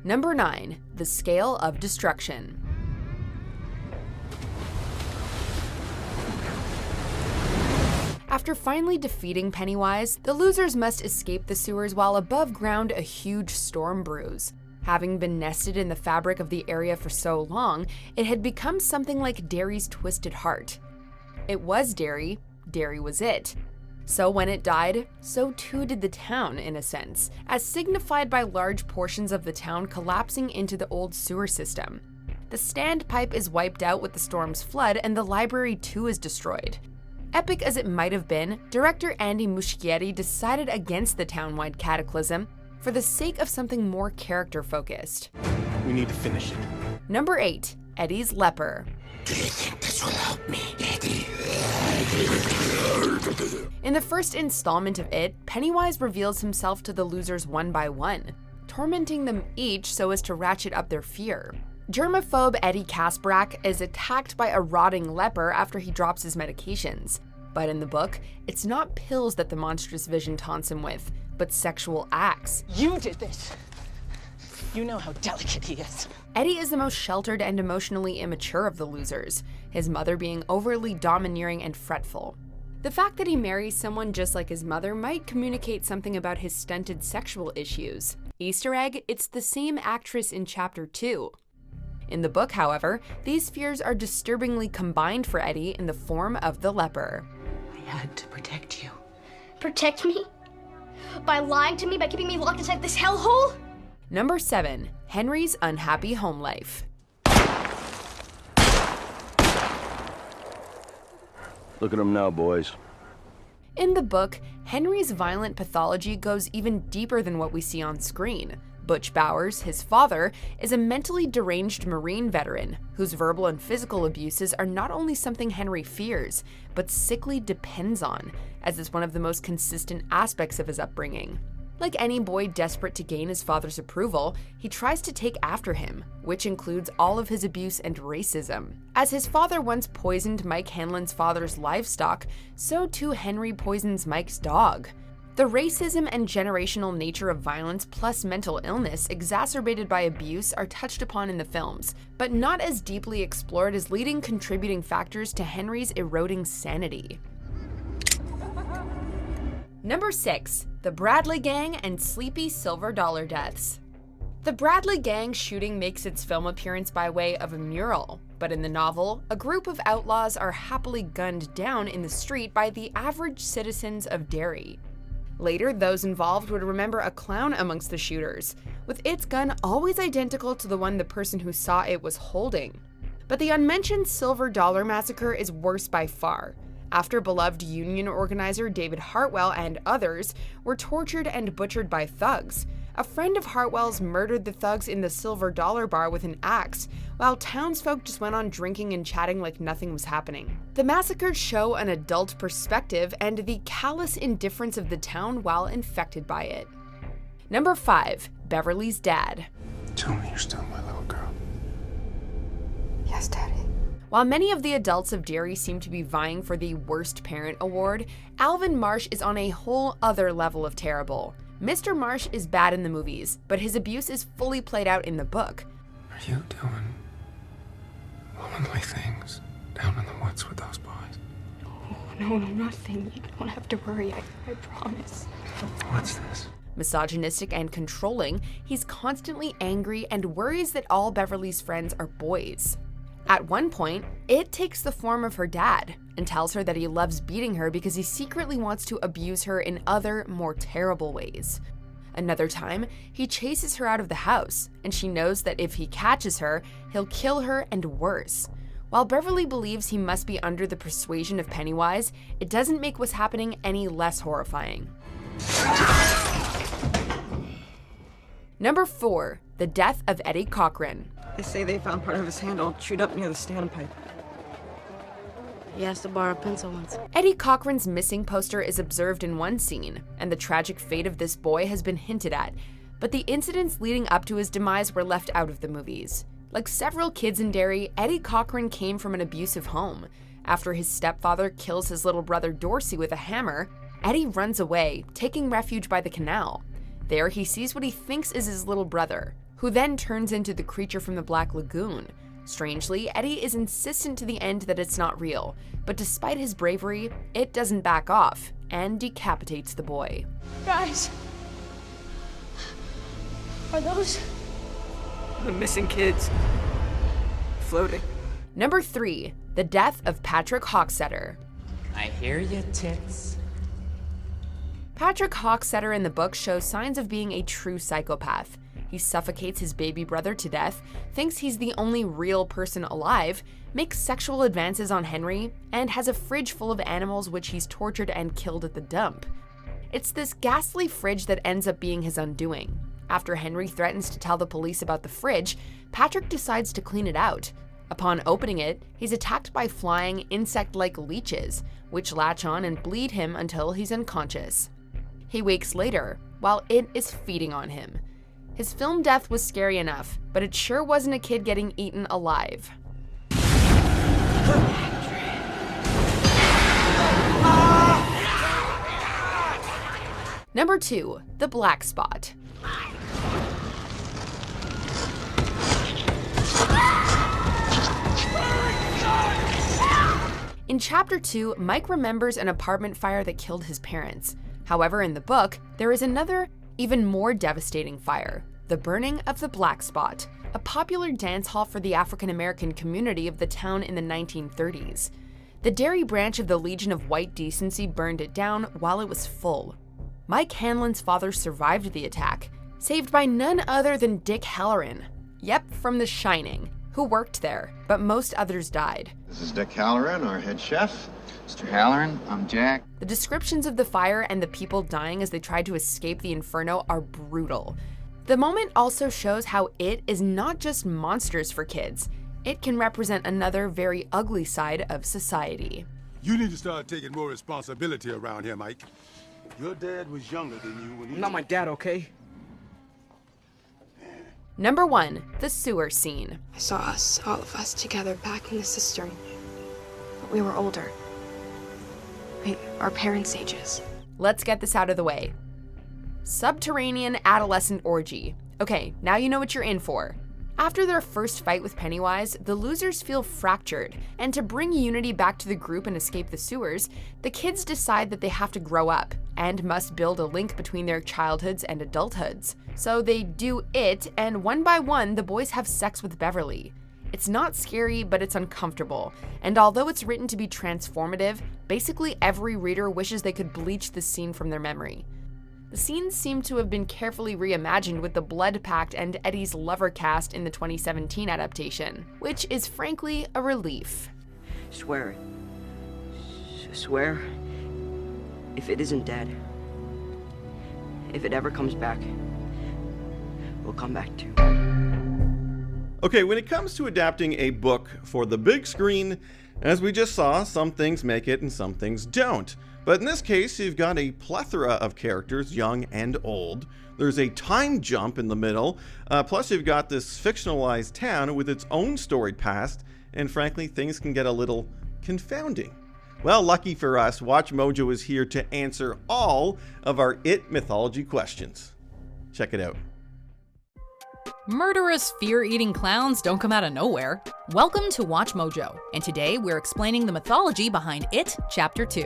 Number 9, the scale of destruction. After finally defeating Pennywise, the losers must escape the sewers while above ground a huge storm brews. Having been nested in the fabric of the area for so long, it had become something like Derry's twisted heart. It was Derry, Derry was it. So when it died, so too did the town, in a sense, as signified by large portions of the town collapsing into the old sewer system. The standpipe is wiped out with the storm's flood, and the library too is destroyed. Epic as it might have been, director Andy Muschietti decided against the town-wide cataclysm for the sake of something more character-focused. We need to finish it. Number 8, Eddie's leper. Do you think this will help me, Eddie? In the first installment of It, Pennywise reveals himself to the losers one by one, tormenting them each so as to ratchet up their fear. Germaphobe Eddie Kaspbrak is attacked by a rotting leper after he drops his medications. But in the book, it's not pills that the monstrous vision taunts him with, but sexual acts. You did this! You know how delicate he is. Eddie is the most sheltered and emotionally immature of the losers, his mother being overly domineering and fretful. The fact that he marries someone just like his mother might communicate something about his stunted sexual issues. Easter egg, it's the same actress in Chapter 2. In the book, however, these fears are disturbingly combined for Eddie in the form of the leper. I had to protect you. Protect me? By lying to me, by keeping me locked inside this hellhole? Number 7, Henry's unhappy home life. Look at him now, boys. In the book, Henry's violent pathology goes even deeper than what we see on screen. Butch Bowers, his father, is a mentally deranged Marine veteran whose verbal and physical abuses are not only something Henry fears, but sickly depends on, as is one of the most consistent aspects of his upbringing. Like any boy desperate to gain his father's approval, he tries to take after him, which includes all of his abuse and racism. As his father once poisoned Mike Hanlon's father's livestock, so too Henry poisons Mike's dog. The racism and generational nature of violence plus mental illness exacerbated by abuse are touched upon in the films, but not as deeply explored as leading contributing factors to Henry's eroding sanity. Number 6. The Bradley Gang and Sleepy Silver Dollar Deaths. The Bradley Gang shooting makes its film appearance by way of a mural, but in the novel, a group of outlaws are happily gunned down in the street by the average citizens of Derry. Later, those involved would remember a clown amongst the shooters, with its gun always identical to the one the person who saw it was holding. But the unmentioned Silver Dollar Massacre is worse by far, after beloved union organizer David Hartwell and others were tortured and butchered by thugs. A friend of Hartwell's murdered the thugs in the Silver Dollar Bar with an axe, while townsfolk just went on drinking and chatting like nothing was happening. The massacres show an adult perspective and the callous indifference of the town while infected by it. Number 5. Beverly's Dad. Tell me you're still my little girl. Yes, Daddy. While many of the adults of Derry seem to be vying for the Worst Parent Award, Alvin Marsh is on a whole other level of terrible. Mr. Marsh is bad in the movies, but his abuse is fully played out in the book. Are you doing womanly things down in the woods with those boys? No, nothing. You don't have to worry. I promise. What's this? Misogynistic and controlling, he's constantly angry and worries that all Beverly's friends are boys. At one point, it takes the form of her dad and tells her that he loves beating her because he secretly wants to abuse her in other, more terrible ways. Another time, he chases her out of the house, and she knows that if he catches her, he'll kill her and worse. While Beverly believes he must be under the persuasion of Pennywise, it doesn't make what's happening any less horrifying. Number 4. The Death of Eddie Cochran. They say they found part of his handle chewed up near the standpipe. He asked to borrow a pencil once. Eddie Cochran's missing poster is observed in one scene, and the tragic fate of this boy has been hinted at, but the incidents leading up to his demise were left out of the movies. Like several kids in Derry, Eddie Cochran came from an abusive home. After his stepfather kills his little brother Dorsey with a hammer, Eddie runs away, taking refuge by the canal. There he sees what he thinks is his little brother, who then turns into the creature from the Black Lagoon. Strangely, Eddie is insistent to the end that it's not real, but despite his bravery, it doesn't back off and decapitates the boy. Guys, are those the missing kids floating? Number 3. The Death of Patrick Hocksetter. I hear you, tits. Patrick Hocksetter in the book shows signs of being a true psychopath. He suffocates his baby brother to death, thinks he's the only real person alive, makes sexual advances on Henry, and has a fridge full of animals which he's tortured and killed at the dump. It's this ghastly fridge that ends up being his undoing. After Henry threatens to tell the police about the fridge, Patrick decides to clean it out. Upon opening it, he's attacked by flying, insect-like leeches, which latch on and bleed him until he's unconscious. He wakes later, while it is feeding on him. His film death was scary enough, but it sure wasn't a kid getting eaten alive. Number 2. The Black Spot. In Chapter 2, Mike remembers an apartment fire that killed his parents. However, in the book, there is another, even more devastating fire, the burning of the Black Spot, a popular dance hall for the African American community of the town in the 1930s. The Derry branch of the Legion of White Decency burned it down while it was full. Mike Hanlon's father survived the attack, saved by none other than Dick Halloran. Yep, from The Shining, who worked there, but most others died. This is Dick Halloran, our head chef. Mr. Halloran, I'm Jack. The descriptions of the fire and the people dying as they tried to escape the inferno are brutal. The moment also shows how it is not just monsters for kids. It can represent another very ugly side of society. You need to start taking more responsibility around here, Mike. Your dad was younger than you when he... I'm not my dad, okay? Number 1, the sewer scene. I saw us, all of us, together back in the cistern. But we were older. Our parents' ages. Let's get this out of the way. Subterranean adolescent orgy. Okay, now you know what you're in for. After their first fight with Pennywise, the losers feel fractured, and to bring unity back to the group and escape the sewers, the kids decide that they have to grow up and must build a link between their childhoods and adulthoods. So they do it, and one by one, the boys have sex with Beverly. It's not scary, but it's uncomfortable, and although it's written to be transformative, basically every reader wishes they could bleach this scene from their memory. The scenes seem to have been carefully reimagined with the Blood Pact and Eddie's lover cast in the 2017 adaptation, which is frankly a relief. Swear it. Swear, if it isn't dead, if it ever comes back, we'll come back too. Okay, when it comes to adapting a book for the big screen, as we just saw, some things make it and some things don't. But in this case, you've got a plethora of characters, young and old. There's a time jump in the middle, plus you've got this fictionalized town with its own storied past, and frankly, things can get a little confounding. Well, lucky for us, Watch Mojo is here to answer all of our It mythology questions. Check it out. Murderous, fear-eating clowns don't come out of nowhere. Welcome to Watch Mojo, and today we're explaining the mythology behind It Chapter 2.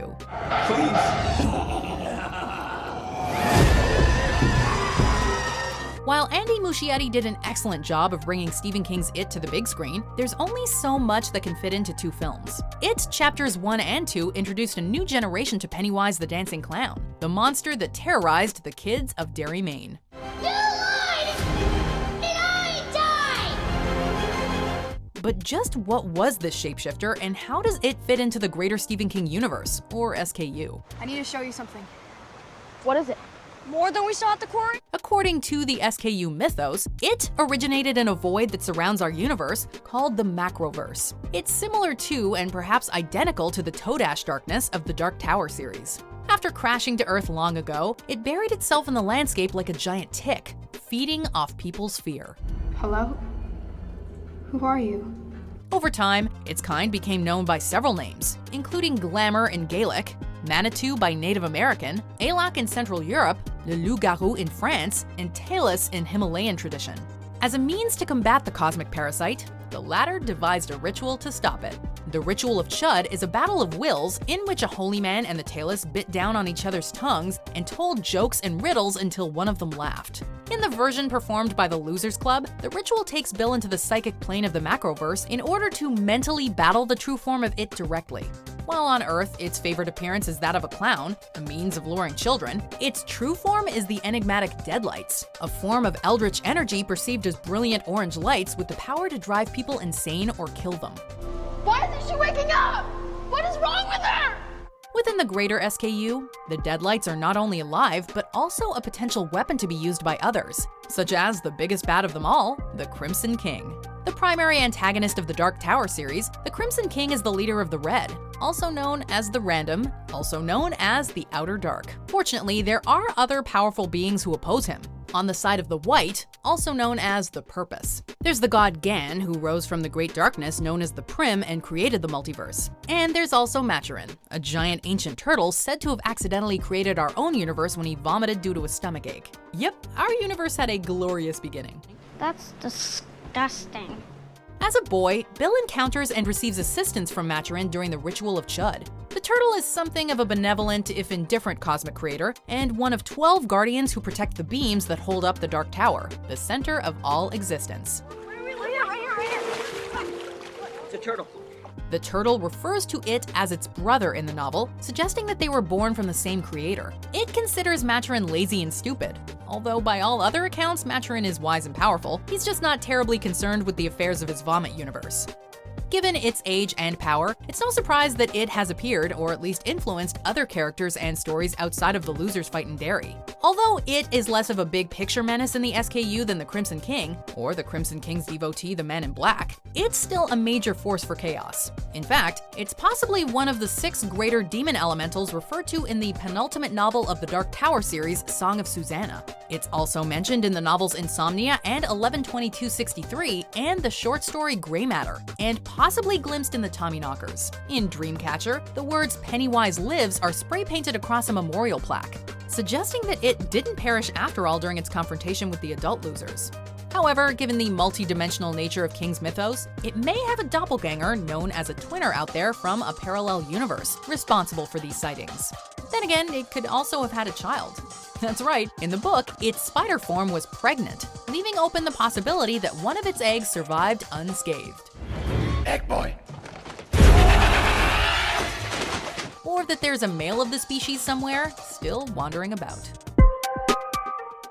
While Andy Muschietti did an excellent job of bringing Stephen King's It to the big screen, there's only so much that can fit into 2 films. It Chapters 1 and 2 introduced a new generation to Pennywise the Dancing Clown, the monster that terrorized the kids of Derry, Maine. But just what was this shapeshifter, and how does it fit into the greater Stephen King universe, or SKU? I need to show you something. What is it? More than we saw at the quarry? According to the SKU mythos, it originated in a void that surrounds our universe called the Macroverse. It's similar to, and perhaps identical to, the Toadash darkness of the Dark Tower series. After crashing to Earth long ago, it buried itself in the landscape like a giant tick, feeding off people's fear. Hello? Who are you? Over time, its kind became known by several names, including Glamour in Gaelic, Manitou by Native American, Alak in Central Europe, Le Loup-Garou in France, and Talus in Himalayan tradition. As a means to combat the cosmic parasite, the latter devised a ritual to stop it. The Ritual of Chud is a battle of wills in which a holy man and the Talus bit down on each other's tongues and told jokes and riddles until one of them laughed. In the version performed by the Losers Club, the ritual takes Bill into the psychic plane of the Macroverse in order to mentally battle the true form of it directly. While on Earth, its favorite appearance is that of a clown, a means of luring children, its true form is the enigmatic Deadlights, a form of eldritch energy perceived as brilliant orange lights with the power to drive people insane or kill them. Why isn't she waking up? What is wrong with her? Within the greater SKU, the Deadlights are not only alive, but also a potential weapon to be used by others, such as the biggest bad of them all, the Crimson King. The primary antagonist of the Dark Tower series, the Crimson King is the leader of the Red, also known as the Random, also known as the Outer Dark. Fortunately, there are other powerful beings who oppose him. On the side of the White, also known as the Purpose. There's the god Gan, who rose from the Great Darkness known as the Prim and created the multiverse. And there's also Maturin, a giant ancient turtle said to have accidentally created our own universe when he vomited due to a stomachache. Yep, our universe had a glorious beginning. That's disgusting. As a boy, Bill encounters and receives assistance from Maturin during the Ritual of Chud. The turtle is something of a benevolent, if indifferent, cosmic creator, and one of 12 guardians who protect the beams that hold up the Dark Tower, the center of all existence. It's a turtle. The turtle refers to it as its brother in the novel, suggesting that they were born from the same creator. It considers Maturin lazy and stupid. Although by all other accounts, Maturin is wise and powerful, he's just not terribly concerned with the affairs of his vomit universe. Given its age and power, it's no surprise that it has appeared, or at least influenced, other characters and stories outside of the losers' fight in Derry. Although it is less of a big picture menace in the SKU than the Crimson King, or the Crimson King's devotee, the Man in Black, it's still a major force for chaos. In fact, it's possibly one of the 6 greater demon elementals referred to in the penultimate novel of the Dark Tower series, Song of Susanna. It's also mentioned in the novels Insomnia and 11/22/63, and the short story Grey Matter, and possibly glimpsed in the Tommyknockers. In Dreamcatcher, the words "Pennywise lives" are spray painted across a memorial plaque, suggesting that it didn't perish after all during its confrontation with the adult losers. However, given the multi-dimensional nature of King's mythos, it may have a doppelganger known as a twinner out there from a parallel universe, responsible for these sightings. Then again, it could also have had a child. That's right, in the book, its spider form was pregnant, leaving open the possibility that one of its eggs survived unscathed. Egg boy! Or that there's a male of the species somewhere, still wandering about.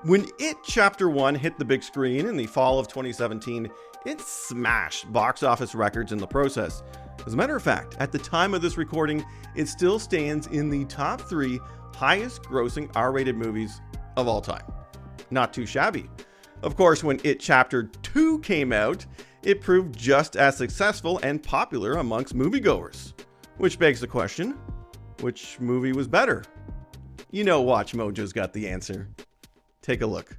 When It Chapter 1 hit the big screen in the fall of 2017, it smashed box office records in the process. As a matter of fact, at the time of this recording, it still stands in the top 3 highest grossing R-rated movies of all time. Not too shabby. Of course, when It Chapter 2 came out, it proved just as successful and popular amongst moviegoers. Which begs the question, which movie was better? You know Watch Mojo's got the answer. Take a look.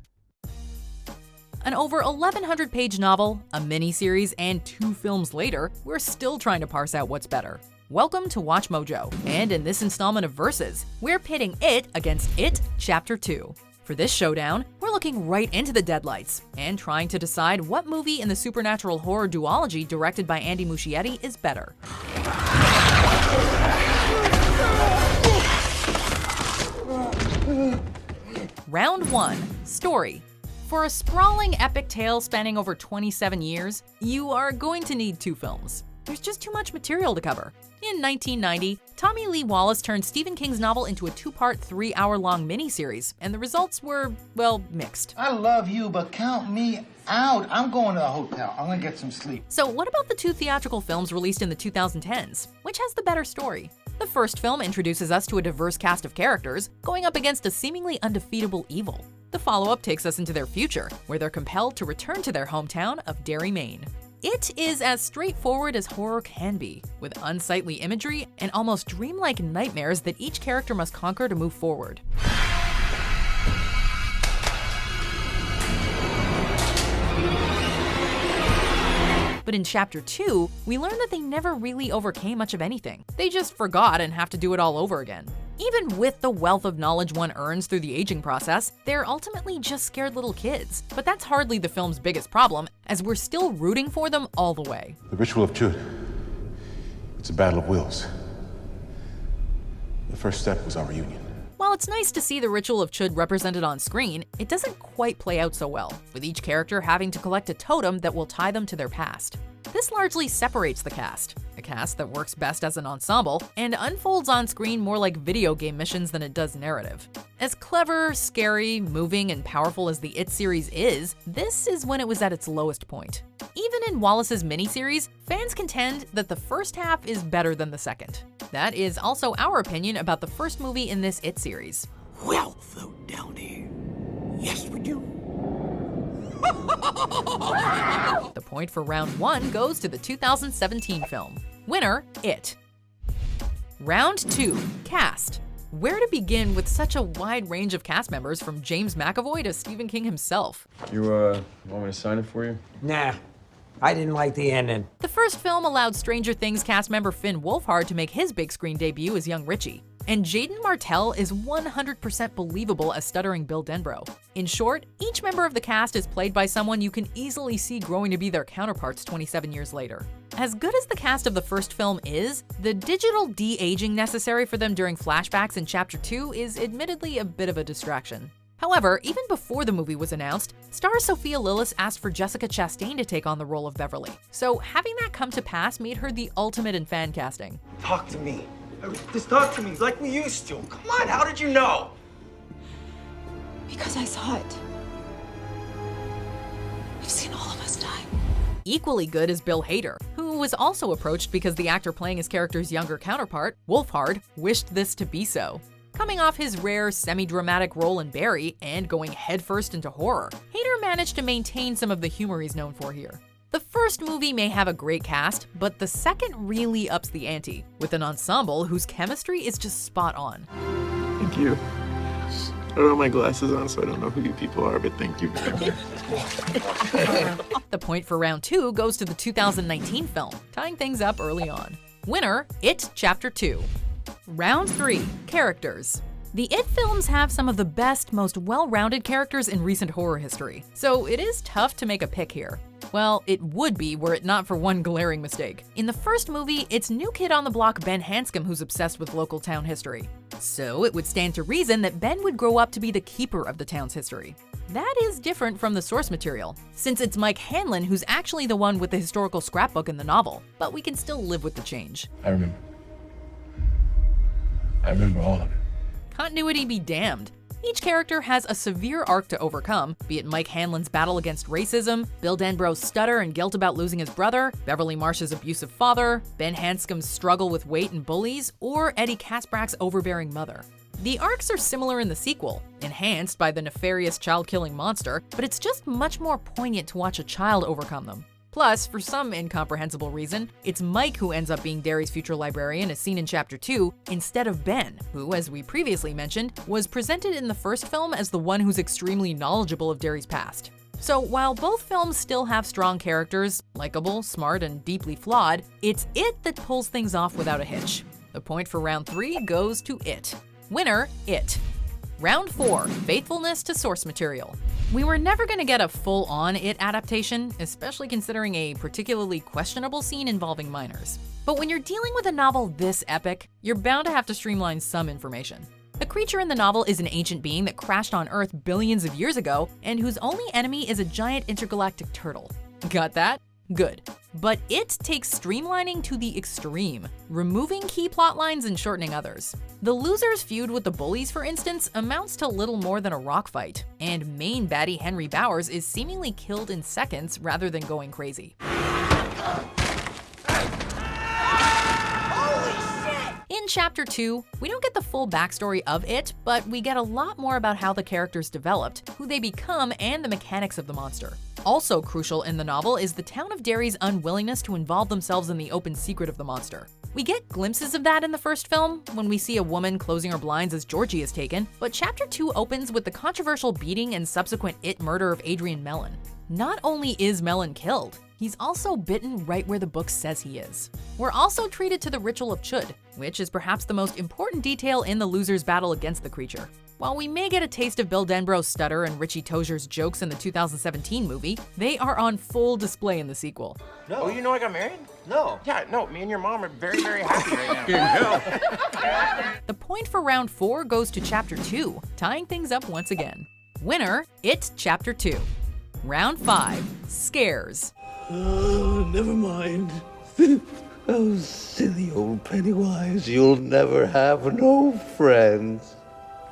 An over 1,100-page novel, a miniseries, and 2 films later, we're still trying to parse out what's better. Welcome to Watch Mojo, and in this installment of Versus, we're pitting It against It Chapter 2. For this showdown, we're looking right into the deadlights and trying to decide what movie in the supernatural horror duology directed by Andy Muschietti is better. Round 1. Story. For a sprawling epic tale spanning over 27 years, you are going to need 2 films. There's just too much material to cover. In 1990, Tommy Lee Wallace turned Stephen King's novel into a 2-part, 3-hour-long miniseries, and the results were, well, mixed. I love you, but count me out. I'm going to the hotel. I'm gonna get some sleep. So what about the 2 theatrical films released in the 2010s? Which has the better story? The first film introduces us to a diverse cast of characters, going up against a seemingly undefeatable evil. The follow-up takes us into their future, where they're compelled to return to their hometown of Derry, Maine. It is as straightforward as horror can be, with unsightly imagery and almost dreamlike nightmares that each character must conquer to move forward. But in Chapter 2, we learn that they never really overcame much of anything. They just forgot and have to do it all over again. Even with the wealth of knowledge one earns through the aging process, they're ultimately just scared little kids. But that's hardly the film's biggest problem, as we're still rooting for them all the way. The ritual of Chud. It's a battle of wills. The first step was our reunion. While it's nice to see the ritual of Chud represented on screen, it doesn't quite play out so well, with each character having to collect a totem that will tie them to their past. This largely separates the cast, a cast that works best as an ensemble and unfolds on screen more like video game missions than it does narrative. As clever, scary, moving, and powerful as the It series is, this is when it was at its lowest point. Even in Wallace's miniseries, fans contend that the first half is better than the second. That is also our opinion about the first movie in this It series. We'll float down here. Yes, we do. The point for round 1 goes to the 2017 film. Winner, It. Round 2, cast. Where to begin with such a wide range of cast members from James McAvoy to Stephen King himself? You, want me to sign it for you? Nah, I didn't like the ending. The first film allowed Stranger Things cast member Finn Wolfhard to make his big screen debut as young Richie. And Jaden Martell is 100% believable as stuttering Bill Denbrough. In short, each member of the cast is played by someone you can easily see growing to be their counterparts 27 years later. As good as the cast of the first film is, the digital de-aging necessary for them during flashbacks in Chapter 2 is admittedly a bit of a distraction. However, even before the movie was announced, star Sophia Lillis asked for Jessica Chastain to take on the role of Beverly. So having that come to pass made her the ultimate in fan casting. Talk to me. Just talk to me like we used to. Come on, how did you know? Because I saw it. I've seen all of us die. Equally good is Bill Hader, who was also approached because the actor playing his character's younger counterpart, Wolfhard, wished this to be so. Coming off his rare semi-dramatic role in Barry and going headfirst into horror, Hader managed to maintain some of the humor he's known for here. The first movie may have a great cast, but the second really ups the ante, with an ensemble whose chemistry is just spot on. Thank you. I don't have my glasses on, so I don't know who you people are, but thank you very much. The point for round 2 goes to the 2019 film, tying things up early on. Winner, It Chapter 2. Round 3, Characters. The It films have some of the best, most well-rounded characters in recent horror history, so it is tough to make a pick here. Well, it would be were it not for one glaring mistake. In the first movie, it's new kid on the block Ben Hanscom who's obsessed with local town history. So it would stand to reason that Ben would grow up to be the keeper of the town's history. That is different from the source material, since it's Mike Hanlon who's actually the one with the historical scrapbook in the novel, but we can still live with the change. I remember all of it. Continuity be damned. Each character has a severe arc to overcome, be it Mike Hanlon's battle against racism, Bill Denbrough's stutter and guilt about losing his brother, Beverly Marsh's abusive father, Ben Hanscom's struggle with weight and bullies, or Eddie Kaspbrak's overbearing mother. The arcs are similar in the sequel, enhanced by the nefarious child-killing monster, but it's just much more poignant to watch a child overcome them. Plus, for some incomprehensible reason, it's Mike who ends up being Derry's future librarian as seen in Chapter 2, instead of Ben, who, as we previously mentioned, was presented in the first film as the one who's extremely knowledgeable of Derry's past. So while both films still have strong characters, likable, smart, and deeply flawed, it's It that pulls things off without a hitch. The point for round 3 goes to It. Winner, It. Round 4, Faithfulness to Source Material. We were never going to get a full-on It adaptation, especially considering a particularly questionable scene involving minors. But when you're dealing with a novel this epic, you're bound to have to streamline some information. The creature in the novel is an ancient being that crashed on Earth billions of years ago, and whose only enemy is a giant intergalactic turtle. Got that? Good. But It takes streamlining to the extreme, removing key plot lines and shortening others. The loser's feud with the bullies, for instance, amounts to little more than a rock fight, and main baddie Henry Bowers is seemingly killed in seconds rather than going crazy. In Chapter 2, we don't get the full backstory of It, but we get a lot more about how the characters developed, who they become, and the mechanics of the monster. Also crucial in the novel is the town of Derry's unwillingness to involve themselves in the open secret of the monster. We get glimpses of that in the first film, when we see a woman closing her blinds as Georgie is taken, but Chapter 2 opens with the controversial beating and subsequent It murder of Adrian Mellon. Not only is Mellon killed, he's also bitten right where the book says he is. We're also treated to the ritual of Chud, which is perhaps the most important detail in the loser's battle against the creature. While we may get a taste of Bill Denbrough's stutter and Richie Tozier's jokes in the 2017 movie, they are on full display in the sequel. No. Oh, you know I got married? No. Yeah, no, me and your mom are very, very happy right now. The point for round 4 goes to Chapter 2, tying things up once again. Winner, It Chapter 2. Round 5, Scares. Oh, never mind. Oh, silly old Pennywise, you'll never have no friends.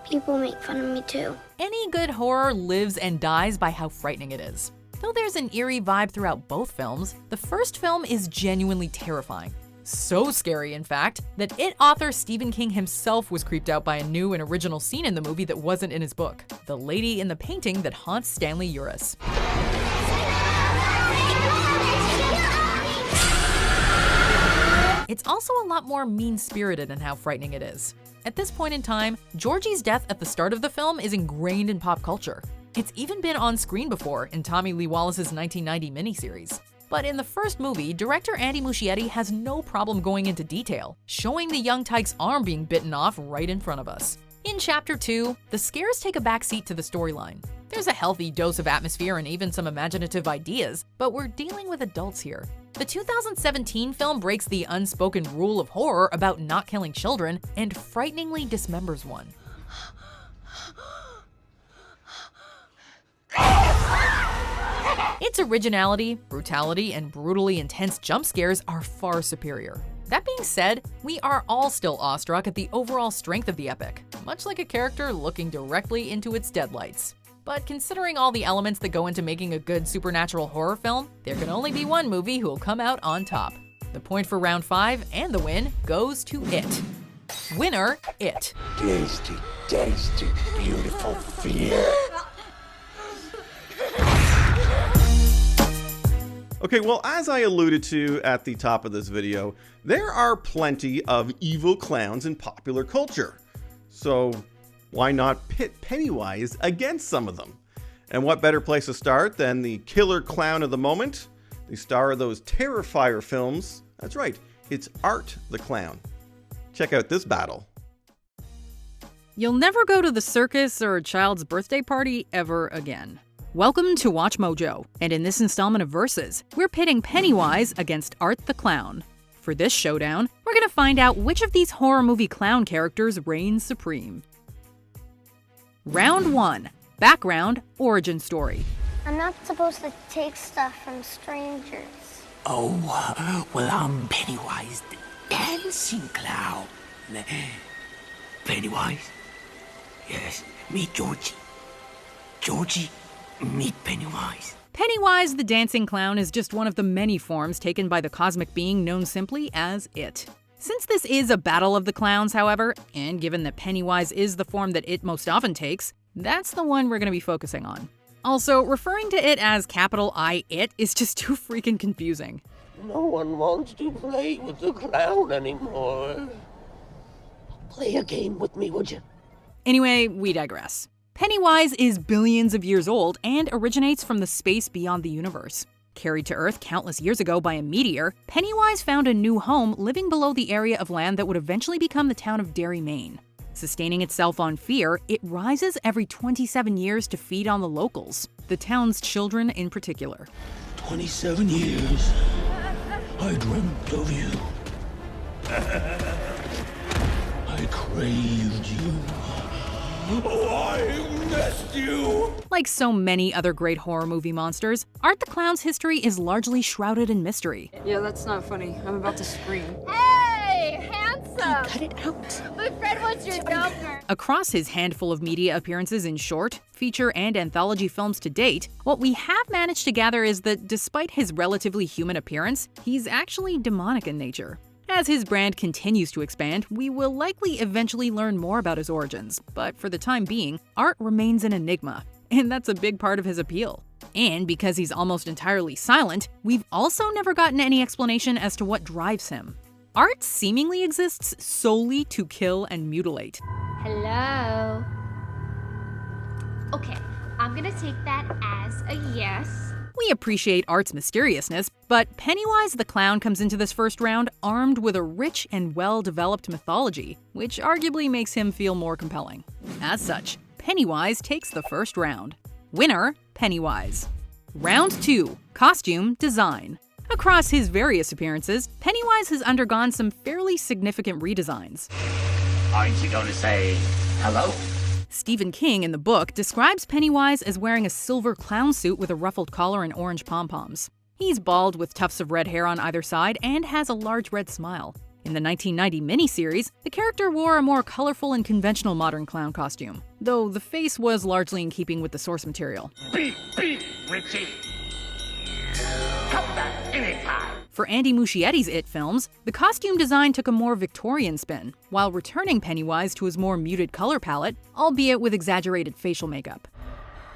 People make fun of me too. Any good horror lives and dies by how frightening it is. Though there's an eerie vibe throughout both films, the first film is genuinely terrifying. So scary, in fact, that It author Stephen King himself was creeped out by a new and original scene in the movie that wasn't in his book: the lady in the painting that haunts Stanley Uris. It's also a lot more mean-spirited in how frightening it is. At this point in time, Georgie's death at the start of the film is ingrained in pop culture. It's even been on screen before in Tommy Lee Wallace's 1990 miniseries. But in the first movie, director Andy Muschietti has no problem going into detail, showing the young tyke's arm being bitten off right in front of us. In Chapter 2, the scares take a backseat to the storyline. There's a healthy dose of atmosphere and even some imaginative ideas, but we're dealing with adults here. The 2017 film breaks the unspoken rule of horror about not killing children and frighteningly dismembers one. Art's originality, brutality, and brutally intense jump scares are far superior. That being said, we are all still awestruck at the overall strength of the epic, much like a character looking directly into its deadlights. But considering all the elements that go into making a good supernatural horror film, there can only be one movie who will come out on top. The point for round 5 and the win goes to It. Winner, It. Tasty, tasty, beautiful fear. Okay, well, as I alluded to at the top of this video, there are plenty of evil clowns in popular culture. So why not pit Pennywise against some of them? And what better place to start than the killer clown of the moment, the star of those Terrifier films? That's right, it's Art the Clown. Check out this battle. You'll never go to the circus or a child's birthday party ever again. Welcome to Watch Mojo, and in this installment of Versus, we're pitting Pennywise against Art the Clown. For this showdown, we're gonna find out which of these horror movie clown characters reigns supreme. Round 1. Background, origin story. I'm not supposed to take stuff from strangers. Oh, well, I'm Pennywise, the dancing clown. Pennywise? Yes, meet Georgie. Georgie, meet Pennywise. Pennywise the dancing clown is just one of the many forms taken by the cosmic being known simply as It. Since this is a battle of the clowns, however, and given that Pennywise is the form that It most often takes, that's the one we're going to be focusing on. Also, referring to it as capital I It is just too freaking confusing. No one wants to play with the clown anymore. Play a game with me, would you? Anyway, we digress. Pennywise is billions of years old and originates from the space beyond the universe. Carried to Earth countless years ago by a meteor, Pennywise found a new home living below the area of land that would eventually become the town of Derry, Maine. Sustaining itself on fear, it rises every 27 years to feed on the locals, the town's children in particular. 27 years, I dreamt of you. I craved you. Oh, I missed you! Like so many other great horror movie monsters, Art the Clown's history is largely shrouded in mystery. Yeah, that's not funny. I'm about to scream. Hey, handsome! Cut it out. My friend wants your number. Across his handful of media appearances in short, feature, and anthology films to date, what we have managed to gather is that despite his relatively human appearance, he's actually demonic in nature. As his brand continues to expand, we will likely eventually learn more about his origins, but for the time being, Art remains an enigma, and that's a big part of his appeal. And because he's almost entirely silent, we've also never gotten any explanation as to what drives him. Art seemingly exists solely to kill and mutilate. Hello? Okay, I'm gonna take that as a yes. We appreciate Art's mysteriousness, but Pennywise the Clown comes into this first round armed with a rich and well-developed mythology, which arguably makes him feel more compelling. As such, Pennywise takes the first round. Winner, Pennywise. Round 2, costume design. Across his various appearances, Pennywise has undergone some fairly significant redesigns. Aren't you gonna say hello? Stephen King, in the book, describes Pennywise as wearing a silver clown suit with a ruffled collar and orange pom-poms. He's bald with tufts of red hair on either side and has a large red smile. In the 1990 miniseries, the character wore a more colorful and conventional modern clown costume, though the face was largely in keeping with the source material. Beep, Richie. Come back anytime. For Andy Muschietti's It films, the costume design took a more Victorian spin, while returning Pennywise to his more muted color palette, albeit with exaggerated facial makeup.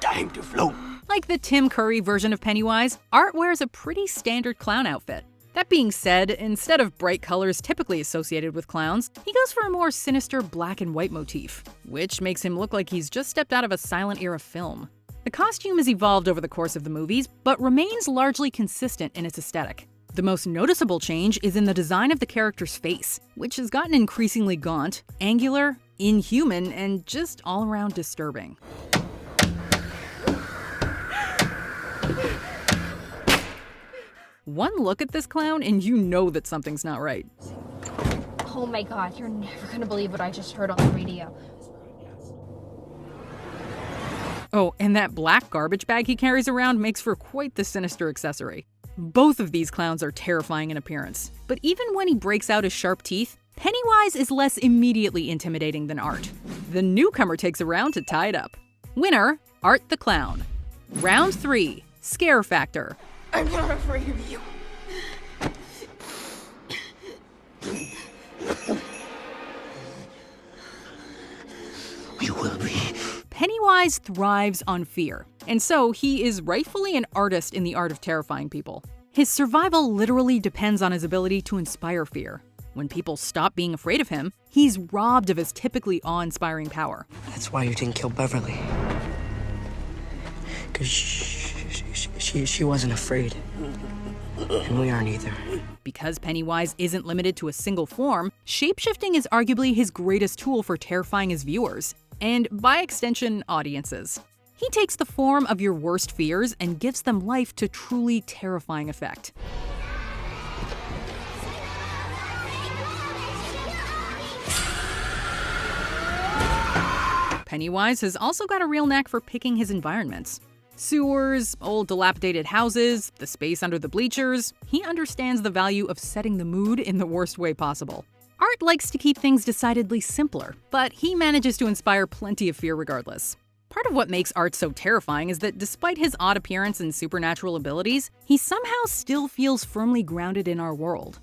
Time to float. Like the Tim Curry version of Pennywise, Art wears a pretty standard clown outfit. That being said, instead of bright colors typically associated with clowns, he goes for a more sinister black and white motif, which makes him look like he's just stepped out of a silent era film. The costume has evolved over the course of the movies, but remains largely consistent in its aesthetic. The most noticeable change is in the design of the character's face, which has gotten increasingly gaunt, angular, inhuman, and just all around disturbing. One look at this clown and you know that something's not right. Oh my god, you're never gonna believe what I just heard on the radio. Oh, and that black garbage bag he carries around makes for quite the sinister accessory. Both of these clowns are terrifying in appearance, but even when he breaks out his sharp teeth, Pennywise is less immediately intimidating than Art. The newcomer takes a round to tie it up. Winner, Art the Clown. Round 3, Scare Factor. I'm not afraid of you. You will be. Pennywise thrives on fear, and so he is rightfully an artist in the art of terrifying people. His survival literally depends on his ability to inspire fear. When people stop being afraid of him, he's robbed of his typically awe-inspiring power. That's why you didn't kill Beverly. Because she wasn't afraid. And we aren't either. Because Pennywise isn't limited to a single form, shapeshifting is arguably his greatest tool for terrifying his viewers, and by extension, audiences. He takes the form of your worst fears and gives them life to truly terrifying effect. Pennywise has also got a real knack for picking his environments. Sewers, old dilapidated houses, the space under the bleachers. He understands the value of setting the mood in the worst way possible. Art likes to keep things decidedly simpler, but he manages to inspire plenty of fear regardless. Part of what makes Art so terrifying is that despite his odd appearance and supernatural abilities, he somehow still feels firmly grounded in our world.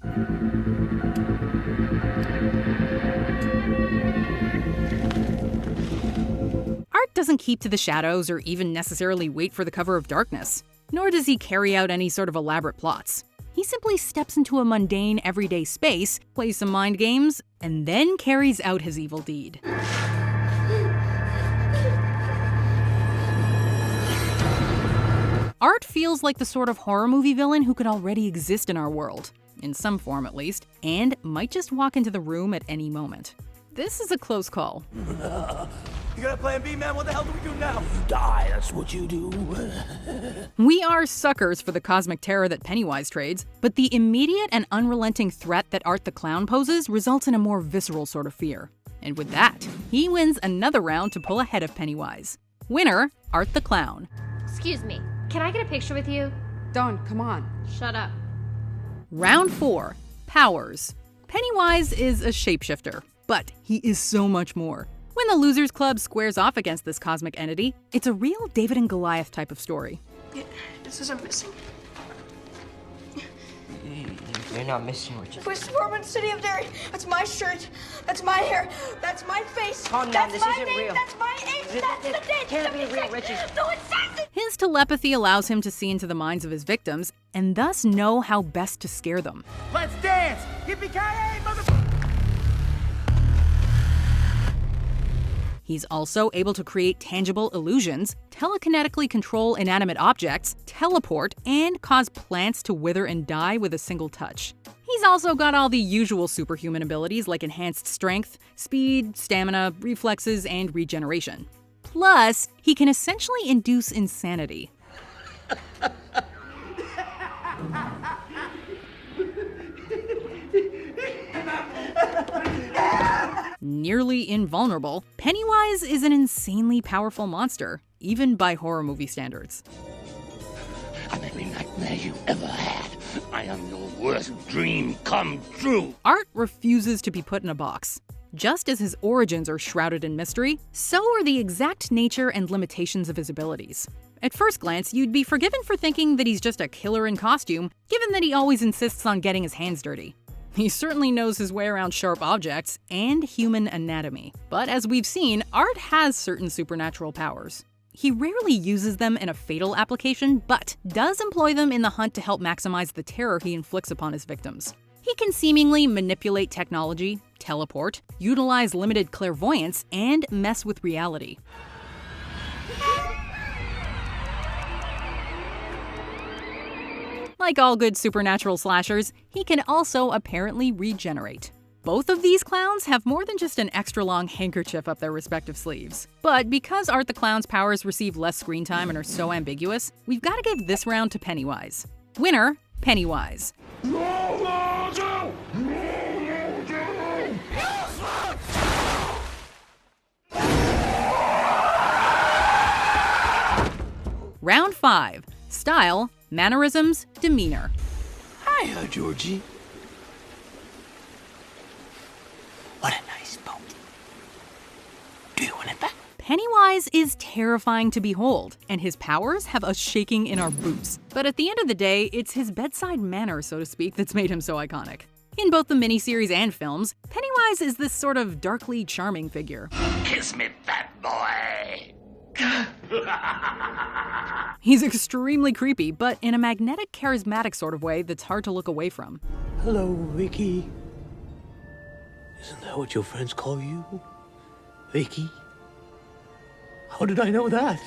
Art doesn't keep to the shadows or even necessarily wait for the cover of darkness, nor does he carry out any sort of elaborate plots. He simply steps into a mundane, everyday space, plays some mind games, and then carries out his evil deed. Art feels like the sort of horror movie villain who could already exist in our world, in some form at least, and might just walk into the room at any moment. This is a close call. You got a plan B, man? What the hell do we do now? You die, that's what you do. We are suckers for the cosmic terror that Pennywise trades, but the immediate and unrelenting threat that Art the Clown poses results in a more visceral sort of fear. And with that, he wins another round to pull ahead of Pennywise. Winner, Art the Clown. Excuse me. Can I get a picture with you? Dawn, come on. Shut up. Round 4, Powers. Pennywise is a shapeshifter, but he is so much more. When the Losers Club squares off against this cosmic entity, it's a real David and Goliath type of story. This is missing. You're not missing, Richard. We're Suburban City of Derry. That's my shirt. That's my hair. That's my face. Calm down, That's this my isn't name. real. That's my age. That's the date. Can't be real, Richie. No, it says it. His telepathy allows him to see into the minds of his victims and thus know how best to scare them. Let's dance! Yippee-ki-yay, mother... He's also able to create tangible illusions, telekinetically control inanimate objects, teleport, and cause plants to wither and die with a single touch. He's also got all the usual superhuman abilities like enhanced strength, speed, stamina, reflexes, and regeneration. Plus, he can essentially induce insanity. Nearly invulnerable, Pennywise is an insanely powerful monster, even by horror movie standards. I'm every nightmare you ever had. I am your worst dream come true. Art refuses to be put in a box. Just as his origins are shrouded in mystery, so are the exact nature and limitations of his abilities. At first glance, you'd be forgiven for thinking that he's just a killer in costume, given that he always insists on getting his hands dirty. He certainly knows his way around sharp objects and human anatomy. But as we've seen, Art has certain supernatural powers. He rarely uses them in a fatal application, but does employ them in the hunt to help maximize the terror he inflicts upon his victims. He can seemingly manipulate technology, teleport, utilize limited clairvoyance, and mess with reality. Like all good supernatural slashers, he can also apparently regenerate. Both of these clowns have more than just an extra long handkerchief up their respective sleeves. But because Art the Clown's powers receive less screen time and are so ambiguous, we've got to give this round to Pennywise. Winner, Pennywise. Round 5. Style, mannerisms, demeanor. Hiya, Georgie. What a nice boat. Do you want it back? Pennywise is terrifying to behold, and his powers have us shaking in our boots. But at the end of the day, it's his bedside manner, so to speak, that's made him so iconic. In both the miniseries and films, Pennywise is this sort of darkly charming figure. Kiss me, fat boy. He's extremely creepy, but in a magnetic, charismatic sort of way that's hard to look away from. Hello, Vicky. Isn't that what your friends call you? Vicky? How did I know that?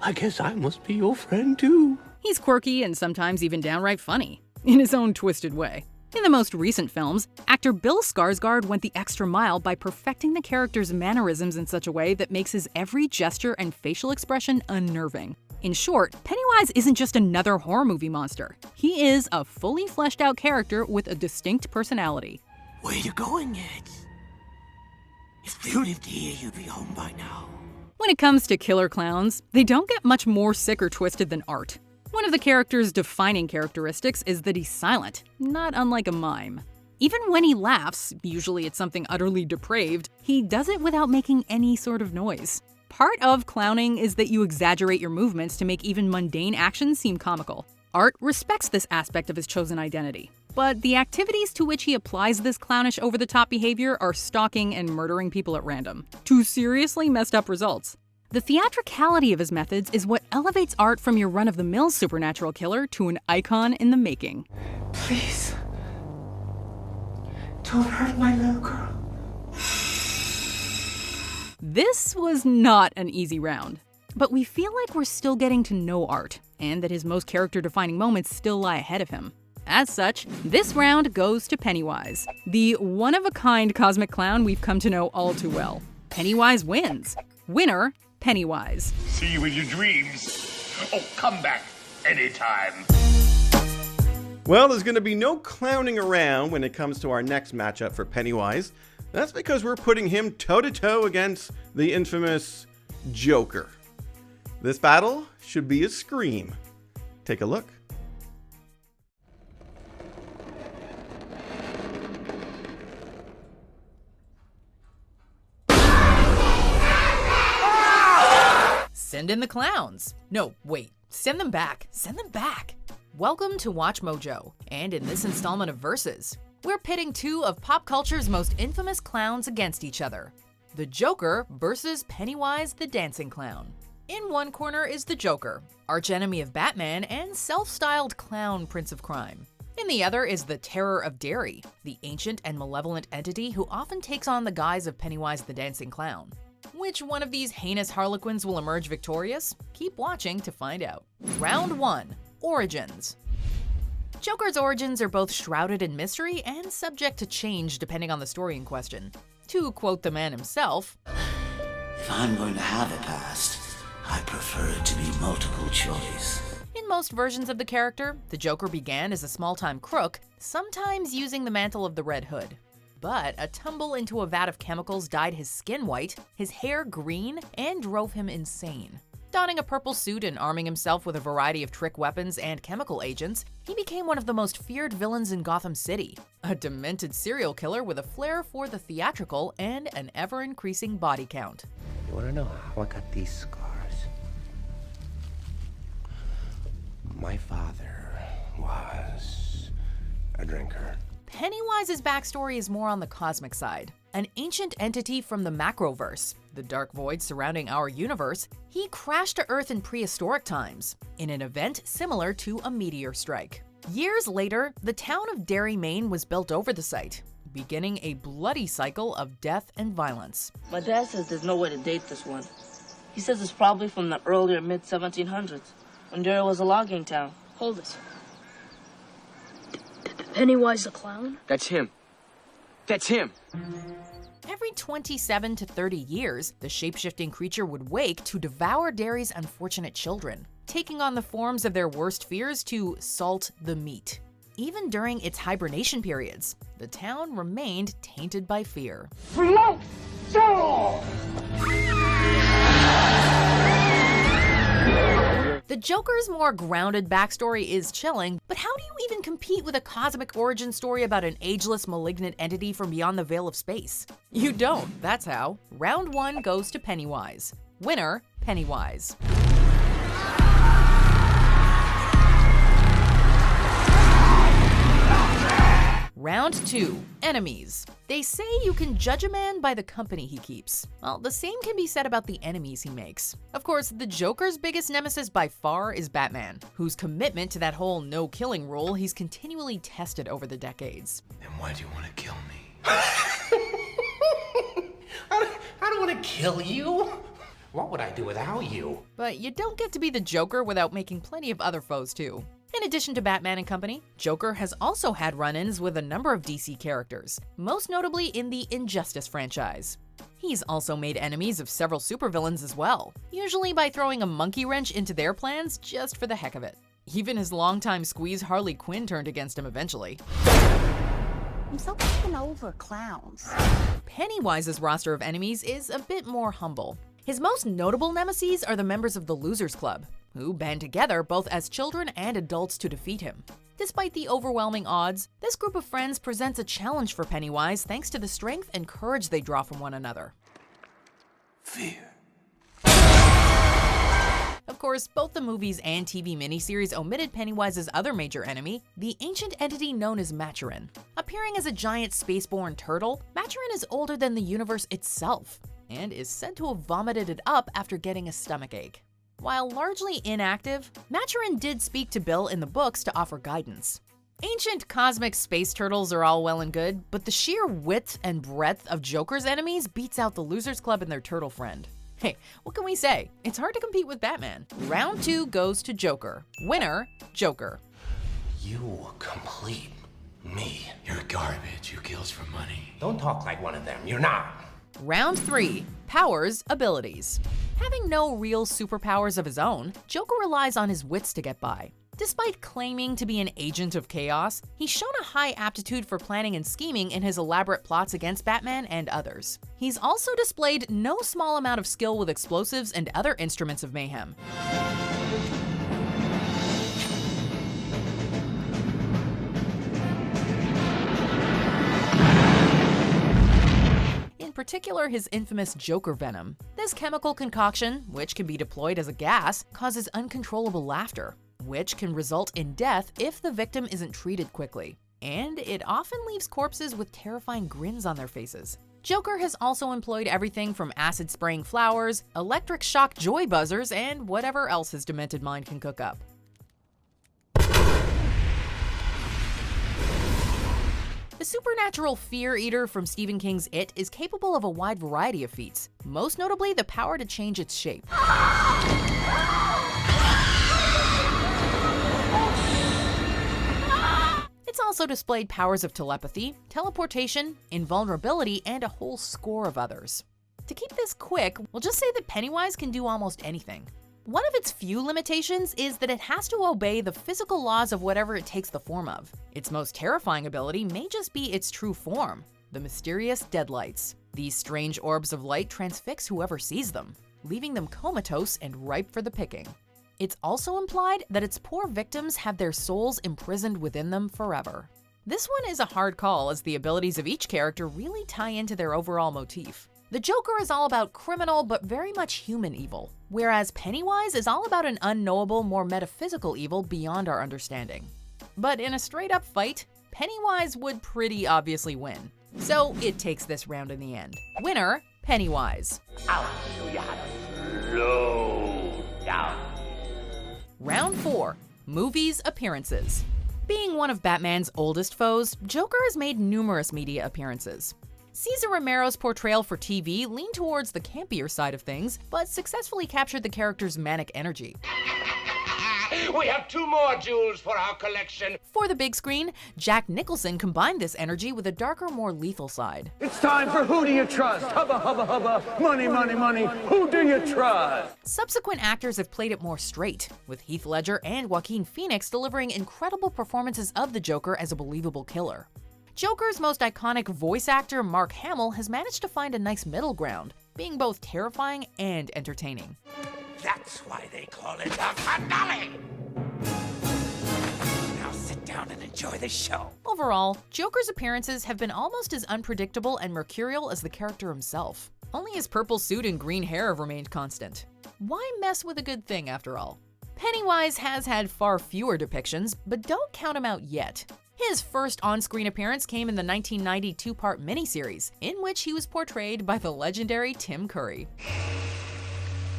I guess I must be your friend, too. He's quirky and sometimes even downright funny, in his own twisted way. In the most recent films, actor Bill Skarsgård went the extra mile by perfecting the character's mannerisms in such a way that makes his every gesture and facial expression unnerving. In short, Pennywise isn't just another horror movie monster. He is a fully fleshed out character with a distinct personality. Where you going, Ed? If you lived here, you'd be home by now. When it comes to killer clowns, they don't get much more sick or twisted than Art. One of the character's defining characteristics is that he's silent, not unlike a mime. Even when he laughs, usually it's something utterly depraved, he does it without making any sort of noise. Part of clowning is that you exaggerate your movements to make even mundane actions seem comical. Art respects this aspect of his chosen identity, but the activities to which he applies this clownish over-the-top behavior are stalking and murdering people at random, to seriously messed up results. The theatricality of his methods is what elevates Art from your run-of-the-mill supernatural killer to an icon in the making. Please. Don't hurt my little girl. This was not an easy round, but we feel like we're still getting to know Art, and that his most character-defining moments still lie ahead of him. As such, this round goes to Pennywise, the one-of-a-kind cosmic clown we've come to know all too well. Pennywise wins. Winner, Pennywise. See you in your dreams. Oh, come back anytime. Well, there's going to be no clowning around when it comes to our next matchup for Pennywise. That's because we're putting him toe-to-toe against the infamous Joker. This battle should be a scream. Take a look. Send in the clowns. No, wait. Send them back. Send them back. Welcome to Watch Mojo, and in this installment of Versus, we're pitting two of pop culture's most infamous clowns against each other. The Joker versus Pennywise the Dancing Clown. In one corner is the Joker, archenemy of Batman and self-styled clown prince of crime. In the other is the Terror of Derry, the ancient and malevolent entity who often takes on the guise of Pennywise the Dancing Clown. Which one of these heinous harlequins will emerge victorious? Keep watching to find out. Round 1. Origins. Joker's origins are both shrouded in mystery and subject to change depending on the story in question. To quote the man himself, If I'm going to have a past, I prefer it to be multiple choice. In most versions of the character, the Joker began as a small-time crook, sometimes using the mantle of the Red Hood. But a tumble into a vat of chemicals dyed his skin white, his hair green, and drove him insane. Donning a purple suit and arming himself with a variety of trick weapons and chemical agents, he became one of the most feared villains in Gotham City. A demented serial killer with a flair for the theatrical and an ever-increasing body count. You wanna know how I got these scars? My father was a drinker. Pennywise's backstory is more on the cosmic side. An ancient entity from the Macroverse, the dark void surrounding our universe, he crashed to Earth in prehistoric times, in an event similar to a meteor strike. Years later, the town of Derry, Maine was built over the site, beginning a bloody cycle of death and violence. My dad says there's no way to date this one. He says it's probably from the earlier mid-1700s, when Derry was a logging town. Hold it. Pennywise the clown? That's him. That's him. Every 27 to 30 years, the shape-shifting creature would wake to devour Derry's unfortunate children, taking on the forms of their worst fears to salt the meat. Even during its hibernation periods, the town remained tainted by fear. Float soul! The The Joker's more grounded backstory is chilling, but how do you even compete with a cosmic origin story about an ageless, malignant entity from beyond the veil of space? You don't, that's how. Round 1 goes to Pennywise. Winner, Pennywise. Round 2, Enemies. They say you can judge a man by the company he keeps. Well, the same can be said about the enemies he makes. Of course, the Joker's biggest nemesis by far is Batman, whose commitment to that whole no-killing rule he's continually tested over the decades. And why do you want to kill me? I don't want to kill you. What would I do without you? But you don't get to be the Joker without making plenty of other foes too. In addition to Batman and company, Joker has also had run-ins with a number of DC characters, most notably in the Injustice franchise. He's also made enemies of several supervillains as well, usually by throwing a monkey wrench into their plans just for the heck of it. Even his longtime squeeze Harley Quinn turned against him eventually. I'm so fucking over clowns. Pennywise's roster of enemies is a bit more humble. His most notable nemeses are the members of the Losers Club, who band together both as children and adults to defeat him. Despite the overwhelming odds, this group of friends presents a challenge for Pennywise thanks to the strength and courage they draw from one another. Fear. Of course, both the movies and TV miniseries omitted Pennywise's other major enemy, the ancient entity known as Maturin. Appearing as a giant spaceborne turtle, Maturin is older than the universe itself, and is said to have vomited it up after getting a stomachache. While largely inactive, Maturin did speak to Bill in the books to offer guidance. Ancient cosmic space turtles are all well and good, but the sheer width and breadth of Joker's enemies beats out the Losers Club and their turtle friend. Hey, what can we say? It's hard to compete with Batman. Round 2 goes to Joker. Winner, Joker. You complete me. You're garbage who kills for money. Don't talk like one of them. You're not. Round 3, Powers, Abilities. Having no real superpowers of his own, Joker relies on his wits to get by. Despite claiming to be an agent of chaos, he's shown a high aptitude for planning and scheming in his elaborate plots against Batman and others. He's also displayed no small amount of skill with explosives and other instruments of mayhem. In particular, his infamous Joker Venom. This chemical concoction, which can be deployed as a gas, causes uncontrollable laughter, which can result in death if the victim isn't treated quickly. And it often leaves corpses with terrifying grins on their faces. Joker has also employed everything from acid-spraying flowers, electric shock joy buzzers, and whatever else his demented mind can cook up. The supernatural fear eater from Stephen King's It is capable of a wide variety of feats, most notably the power to change its shape. It's also displayed powers of telepathy, teleportation, invulnerability, and a whole score of others. To keep this quick, we'll just say that Pennywise can do almost anything. One of its few limitations is that it has to obey the physical laws of whatever it takes the form of. Its most terrifying ability may just be its true form, the mysterious deadlights. These strange orbs of light transfix whoever sees them, leaving them comatose and ripe for the picking. It's also implied that its poor victims have their souls imprisoned within them forever. This one is a hard call, as the abilities of each character really tie into their overall motif. The Joker is all about criminal but very much human evil, whereas Pennywise is all about an unknowable, more metaphysical evil beyond our understanding. But in a straight-up fight, Pennywise would pretty obviously win. So it takes this round in the end. Winner, Pennywise. I'll show you how to slow down. Round 4, Movies Appearances. Being one of Batman's oldest foes, Joker has made numerous media appearances. Cesar Romero's portrayal for TV leaned towards the campier side of things, but successfully captured the character's manic energy. We have 2 more jewels for our collection. For the big screen, Jack Nicholson combined this energy with a darker, more lethal side. It's time for Who Do You Trust? Hubba, hubba, hubba. Money, money, money. Who do you trust? Subsequent actors have played it more straight, with Heath Ledger and Joaquin Phoenix delivering incredible performances of the Joker as a believable killer. Joker's most iconic voice actor, Mark Hamill, has managed to find a nice middle ground, being both terrifying and entertaining. That's why they call it the finale. Now sit down and enjoy the show. Overall, Joker's appearances have been almost as unpredictable and mercurial as the character himself. Only his purple suit and green hair have remained constant. Why mess with a good thing after all? Pennywise has had far fewer depictions, but don't count him out yet. His first on-screen appearance came in the 1990 two-part miniseries, in which he was portrayed by the legendary Tim Curry.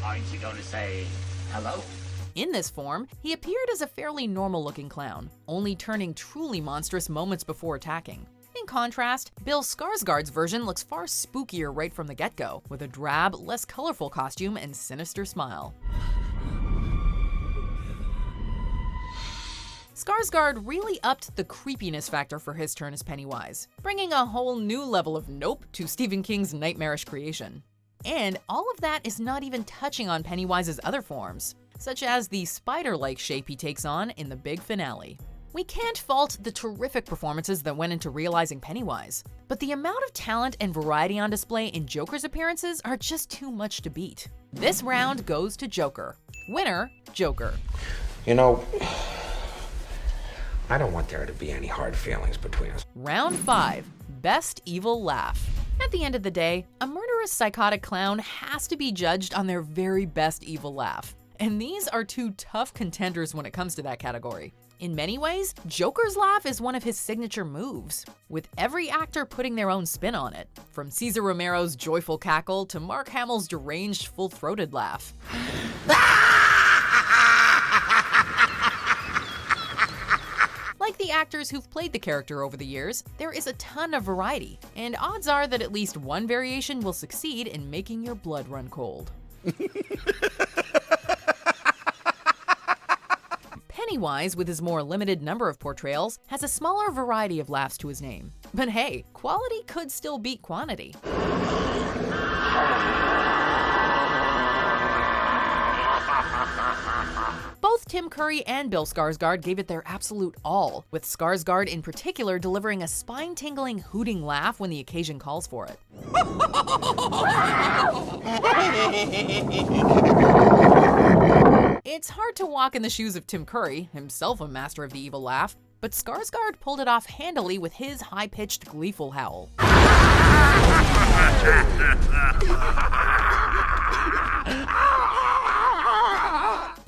Aren't you going to say hello? In this form, he appeared as a fairly normal-looking clown, only turning truly monstrous moments before attacking. In contrast, Bill Skarsgård's version looks far spookier right from the get-go, with a drab, less colorful costume and sinister smile. Skarsgård really upped the creepiness factor for his turn as Pennywise, bringing a whole new level of nope to Stephen King's nightmarish creation. And all of that is not even touching on Pennywise's other forms, such as the spider-like shape he takes on in the big finale. We can't fault the terrific performances that went into realizing Pennywise, but the amount of talent and variety on display in Joker's appearances are just too much to beat. This round goes to Joker. Winner, Joker. You know, I don't want there to be any hard feelings between us. Round 5, Best Evil Laugh. At the end of the day, a murderous psychotic clown has to be judged on their very best evil laugh. And these are two tough contenders when it comes to that category. In many ways, Joker's laugh is one of his signature moves, with every actor putting their own spin on it, from Cesar Romero's joyful cackle to Mark Hamill's deranged, full-throated laugh. Like the actors who've played the character over the years, there is a ton of variety, and odds are that at least one variation will succeed in making your blood run cold. Pennywise, with his more limited number of portrayals, has a smaller variety of laughs to his name. But hey, quality could still beat quantity. Both Tim Curry and Bill Skarsgård gave it their absolute all, with Skarsgård in particular delivering a spine-tingling hooting laugh when the occasion calls for it. It's hard to walk in the shoes of Tim Curry, himself a master of the evil laugh, but Skarsgård pulled it off handily with his high-pitched, gleeful howl.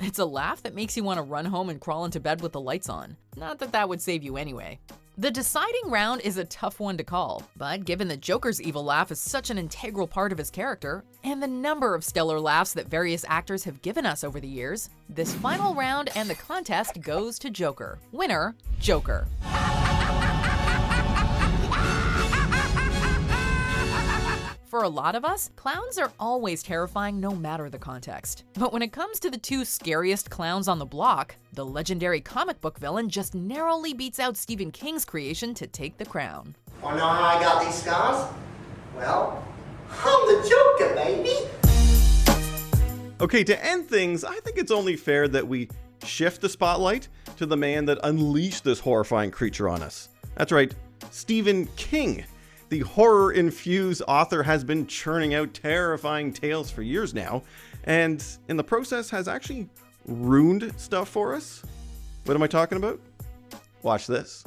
It's a laugh that makes you want to run home and crawl into bed with the lights on. Not that that would save you anyway. The deciding round is a tough one to call, but given that Joker's evil laugh is such an integral part of his character, and the number of stellar laughs that various actors have given us over the years, this final round and the contest goes to Joker. Winner, Joker. For a lot of us, clowns are always terrifying no matter the context. But when it comes to the two scariest clowns on the block, the legendary comic book villain just narrowly beats out Stephen King's creation to take the crown. Wanna know how I got these scars? Well, I'm the Joker, baby! Okay, to end things, I think it's only fair that we shift the spotlight to the man that unleashed this horrifying creature on us. That's right, Stephen King. The horror-infused author has been churning out terrifying tales for years now, and in the process has actually ruined stuff for us. What am I talking about? Watch this.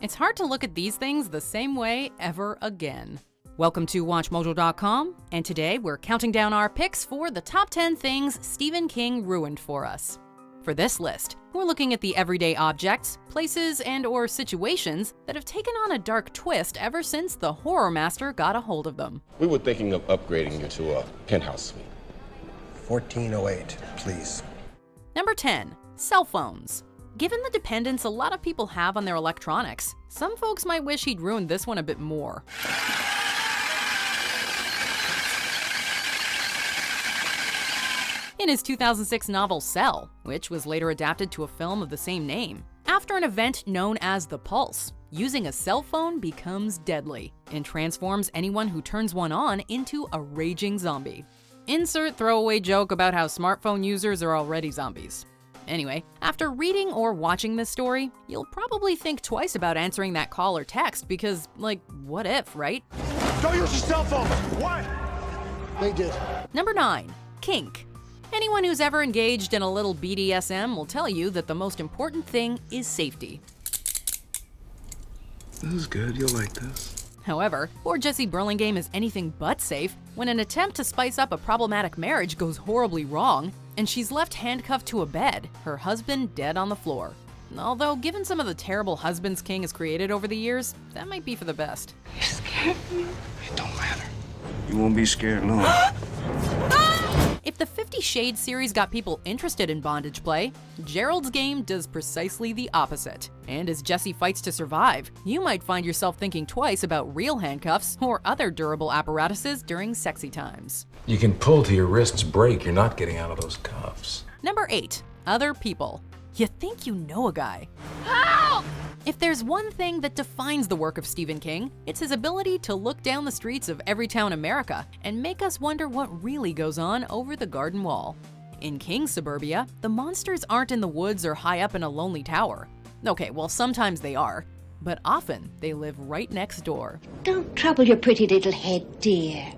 It's hard to look at these things the same way ever again. Welcome to WatchMojo.com, and today we're counting down our picks for the top 10 things Stephen King ruined for us. For this list, we're looking at the everyday objects, places, and/or situations that have taken on a dark twist ever since the horror master got a hold of them. We were thinking of upgrading you to a penthouse suite. 1408, please. Number 10, cell phones. Given the dependence a lot of people have on their electronics, some folks might wish he'd ruined this one a bit more. In his 2006 novel Cell, which was later adapted to a film of the same name, after an event known as the Pulse, using a cell phone becomes deadly and transforms anyone who turns one on into a raging zombie. Insert throwaway joke about how smartphone users are already zombies. Anyway, after reading or watching this story, you'll probably think twice about answering that call or text because, like, what if, right? Don't use your cell phone! What? They did. Number 9. Kink. Anyone who's ever engaged in a little BDSM will tell you that the most important thing is safety. This is good. You'll like this. However, poor Jessie Burlingame is anything but safe when an attempt to spice up a problematic marriage goes horribly wrong and she's left handcuffed to a bed, her husband dead on the floor. Although, given some of the terrible husbands King has created over the years, that might be for the best. You scared me. It don't matter. You won't be scared long. If the 50 Shades series got people interested in bondage play, Gerald's game does precisely the opposite. And as Jessie fights to survive, you might find yourself thinking twice about real handcuffs or other durable apparatuses during sexy times. You can pull till your wrists break. You're not getting out of those cuffs. Number 8. Other people. You think you know a guy. Help! If there's one thing that defines the work of Stephen King, it's his ability to look down the streets of Everytown America and make us wonder what really goes on over the garden wall. In King's suburbia, the monsters aren't in the woods or high up in a lonely tower. Okay, well, sometimes they are, but often they live right next door. Don't trouble your pretty little head, dear.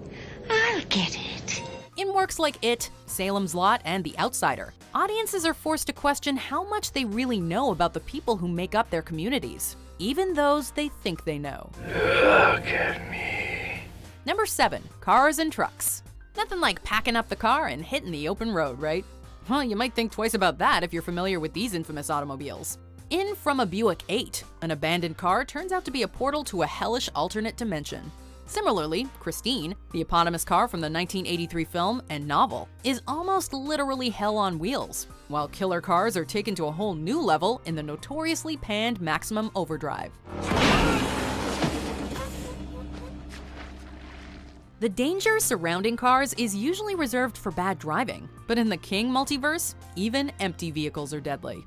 I'll get it. In works like It, Salem's Lot, and The Outsider, audiences are forced to question how much they really know about the people who make up their communities, even those they think they know. Look at me. Number 7. Cars and trucks. Nothing like packing up the car and hitting the open road, right? Well, you might think twice about that if you're familiar with these infamous automobiles. In From a Buick 8, an abandoned car turns out to be a portal to a hellish alternate dimension. Similarly, Christine, the eponymous car from the 1983 film and novel, is almost literally hell on wheels, while killer cars are taken to a whole new level in the notoriously panned Maximum Overdrive. The danger surrounding cars is usually reserved for bad driving, but in the King multiverse, even empty vehicles are deadly.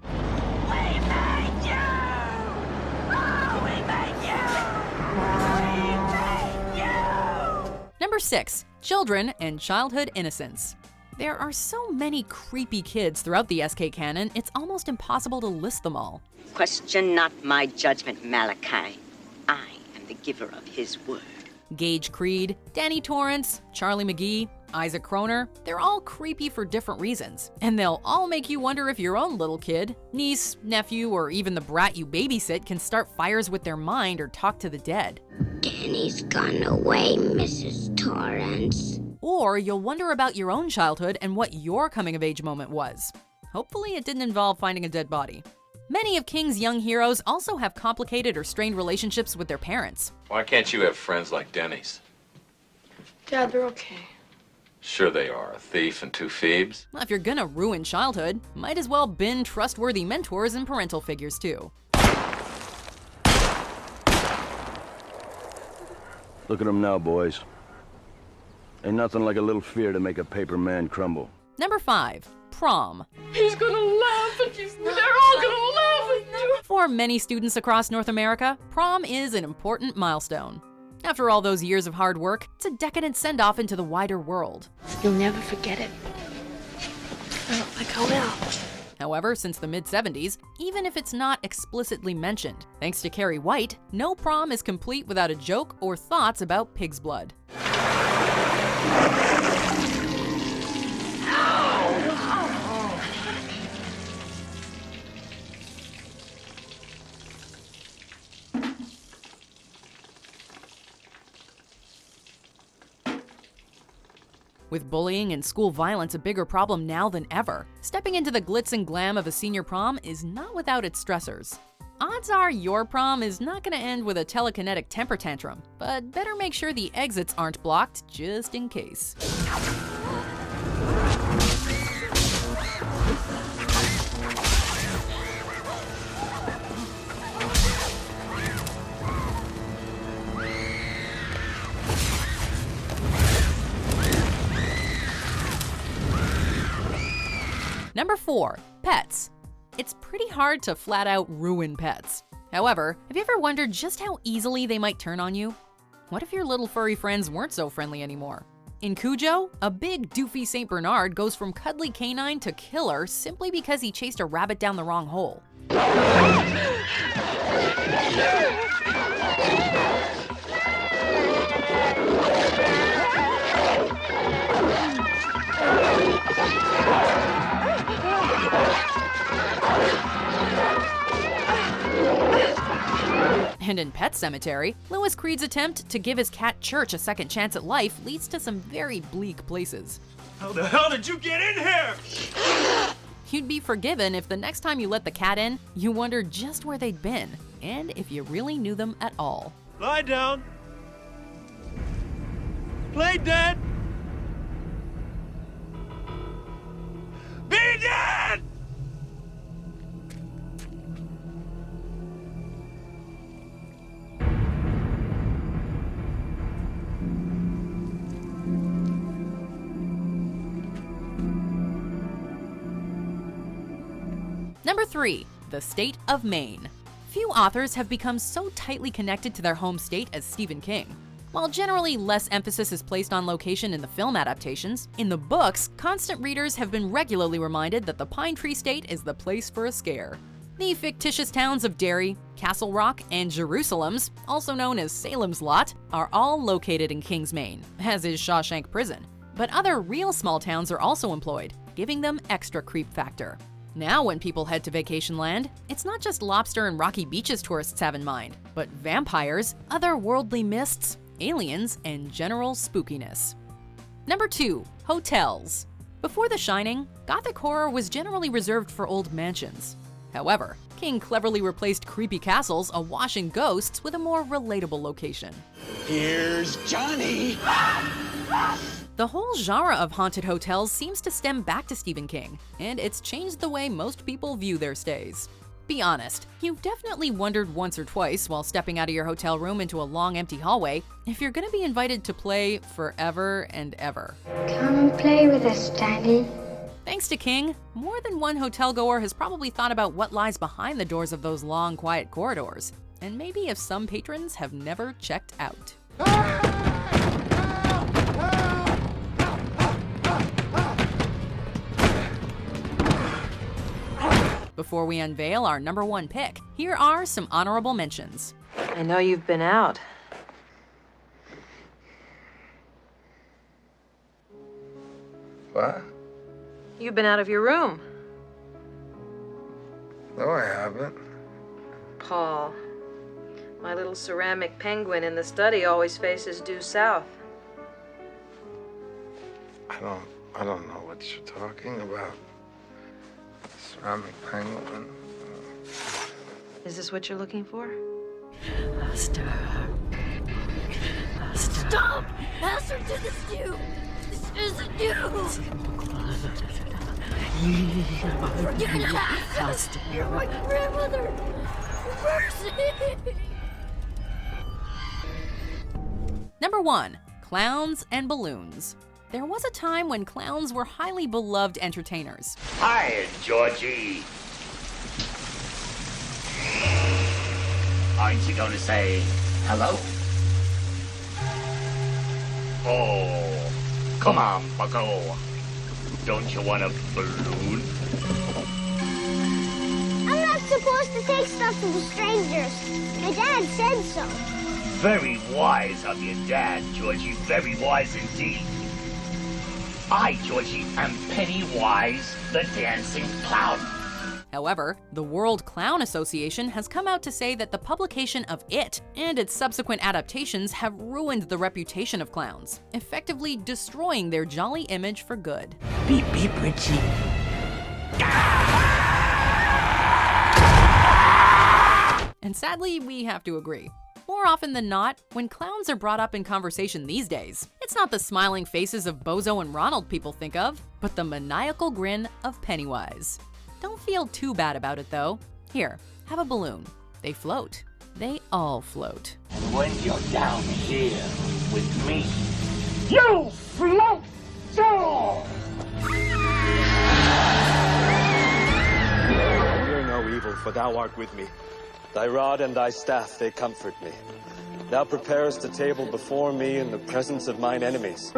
Number 6. Children and childhood innocence. There are so many creepy kids throughout the SK canon, it's almost impossible to list them all. Question not my judgment, Malachi. I am the giver of his word. Gage Creed, Danny Torrance, Charlie McGee, Isaac Kroner, they're all creepy for different reasons, and they'll all make you wonder if your own little kid, niece, nephew, or even the brat you babysit can start fires with their mind or talk to the dead. Danny's gone away, Mrs. Torrance. Or you'll wonder about your own childhood and what your coming-of-age moment was. Hopefully it didn't involve finding a dead body. Many of King's young heroes also have complicated or strained relationships with their parents. Why can't you have friends like Denny's? Dad, they're okay. Sure they are. A thief and 2 Phoebes. Well, if you're gonna ruin childhood, might as well bin trustworthy mentors and parental figures too. Look at them now, boys. Ain't nothing like a little fear to make a paper man crumble. Number 5. Prom. He's gonna laugh at you. They're all gonna laugh at you. For many students across North America, prom is an important milestone. After all those years of hard work, it's a decadent send-off into the wider world. You'll never forget it. I don't think I will. However, since the mid-70s, even if it's not explicitly mentioned, thanks to Carrie White, no prom is complete without a joke or thoughts about pig's blood. With bullying and school violence a bigger problem now than ever, stepping into the glitz and glam of a senior prom is not without its stressors. Odds are your prom is not going to end with a telekinetic temper tantrum, but better make sure the exits aren't blocked just in case. Number 4. Pets. It's pretty hard to flat out ruin pets. However, have you ever wondered just how easily they might turn on you? What if your little furry friends weren't so friendly anymore? In Cujo, a big doofy St. Bernard goes from cuddly canine to killer simply because he chased a rabbit down the wrong hole. And in Pet Sematary, Louis Creed's attempt to give his cat Church a second chance at life leads to some very bleak places. How the hell did you get in here? You'd be forgiven if the next time you let the cat in, you wondered just where they'd been, and if you really knew them at all. Lie down. Play dead. Be dead! Number 3. The state of Maine. Few authors have become so tightly connected to their home state as Stephen King. While generally less emphasis is placed on location in the film adaptations, in the books, constant readers have been regularly reminded that the Pine Tree State is the place for a scare. The fictitious towns of Derry, Castle Rock, and Jerusalem's, also known as Salem's Lot, are all located in King's Maine, as is Shawshank Prison. But other real small towns are also employed, giving them extra creep factor. Now when people head to vacation land, it's not just lobster and rocky beaches tourists have in mind, but vampires, otherworldly mists, aliens, and general spookiness. Number 2. Hotels. Before The Shining, Gothic horror was generally reserved for old mansions. However, King cleverly replaced creepy castles awash in ghosts with a more relatable location. Here's Johnny! The whole genre of haunted hotels seems to stem back to Stephen King, and it's changed the way most people view their stays. Be honest, you've definitely wondered once or twice while stepping out of your hotel room into a long empty hallway if you're gonna be invited to play forever and ever. Come play with us, Daddy. Thanks to King, more than one hotel goer has probably thought about what lies behind the doors of those long, quiet corridors, and maybe if some patrons have never checked out. Before we unveil our number 1 pick, here are some honorable mentions. I know you've been out. What? You've been out of your room. No, I haven't. Paul, my little ceramic penguin in the study always faces due south. I don't know what you're talking about. Ceramic penguin. Is this what you're looking for? Stop! Master did this to you! This isn't you! Forget it! You're my grandmother! Mercy! Number 1. Clowns and balloons. There was a time when clowns were highly beloved entertainers. Hi, Georgie. Aren't you going to say hello? Oh, come on, bucko. Don't you want a balloon? I'm not supposed to take stuff from strangers. My dad said so. Very wise of your dad, Georgie. Very wise indeed. I, Georgie, am Pennywise, the dancing clown. However, the World Clown Association has come out to say that the publication of It and its subsequent adaptations have ruined the reputation of clowns, effectively destroying their jolly image for good. Beep, beep, Richie. And sadly, we have to agree. More often than not, when clowns are brought up in conversation these days, it's not the smiling faces of Bozo and Ronald people think of, but the maniacal grin of Pennywise. Don't feel too bad about it though. Here, have a balloon. They float. They all float. And when you're down here with me, you float too! Fear no evil, for thou art with me. Thy rod and thy staff, they comfort me. Thou preparest a table before me in the presence of mine enemies.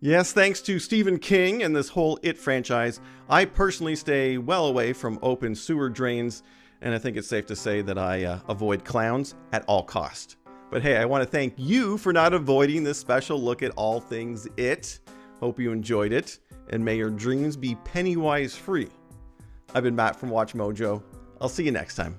Yes, thanks to Stephen King and this whole It franchise, I personally stay well away from open sewer drains, and I think it's safe to say that I avoid clowns at all cost. But hey, I want to thank you for not avoiding this special look at all things It. Hope you enjoyed it, and may your dreams be Pennywise free. I've been Matt from Watch Mojo. I'll see you next time.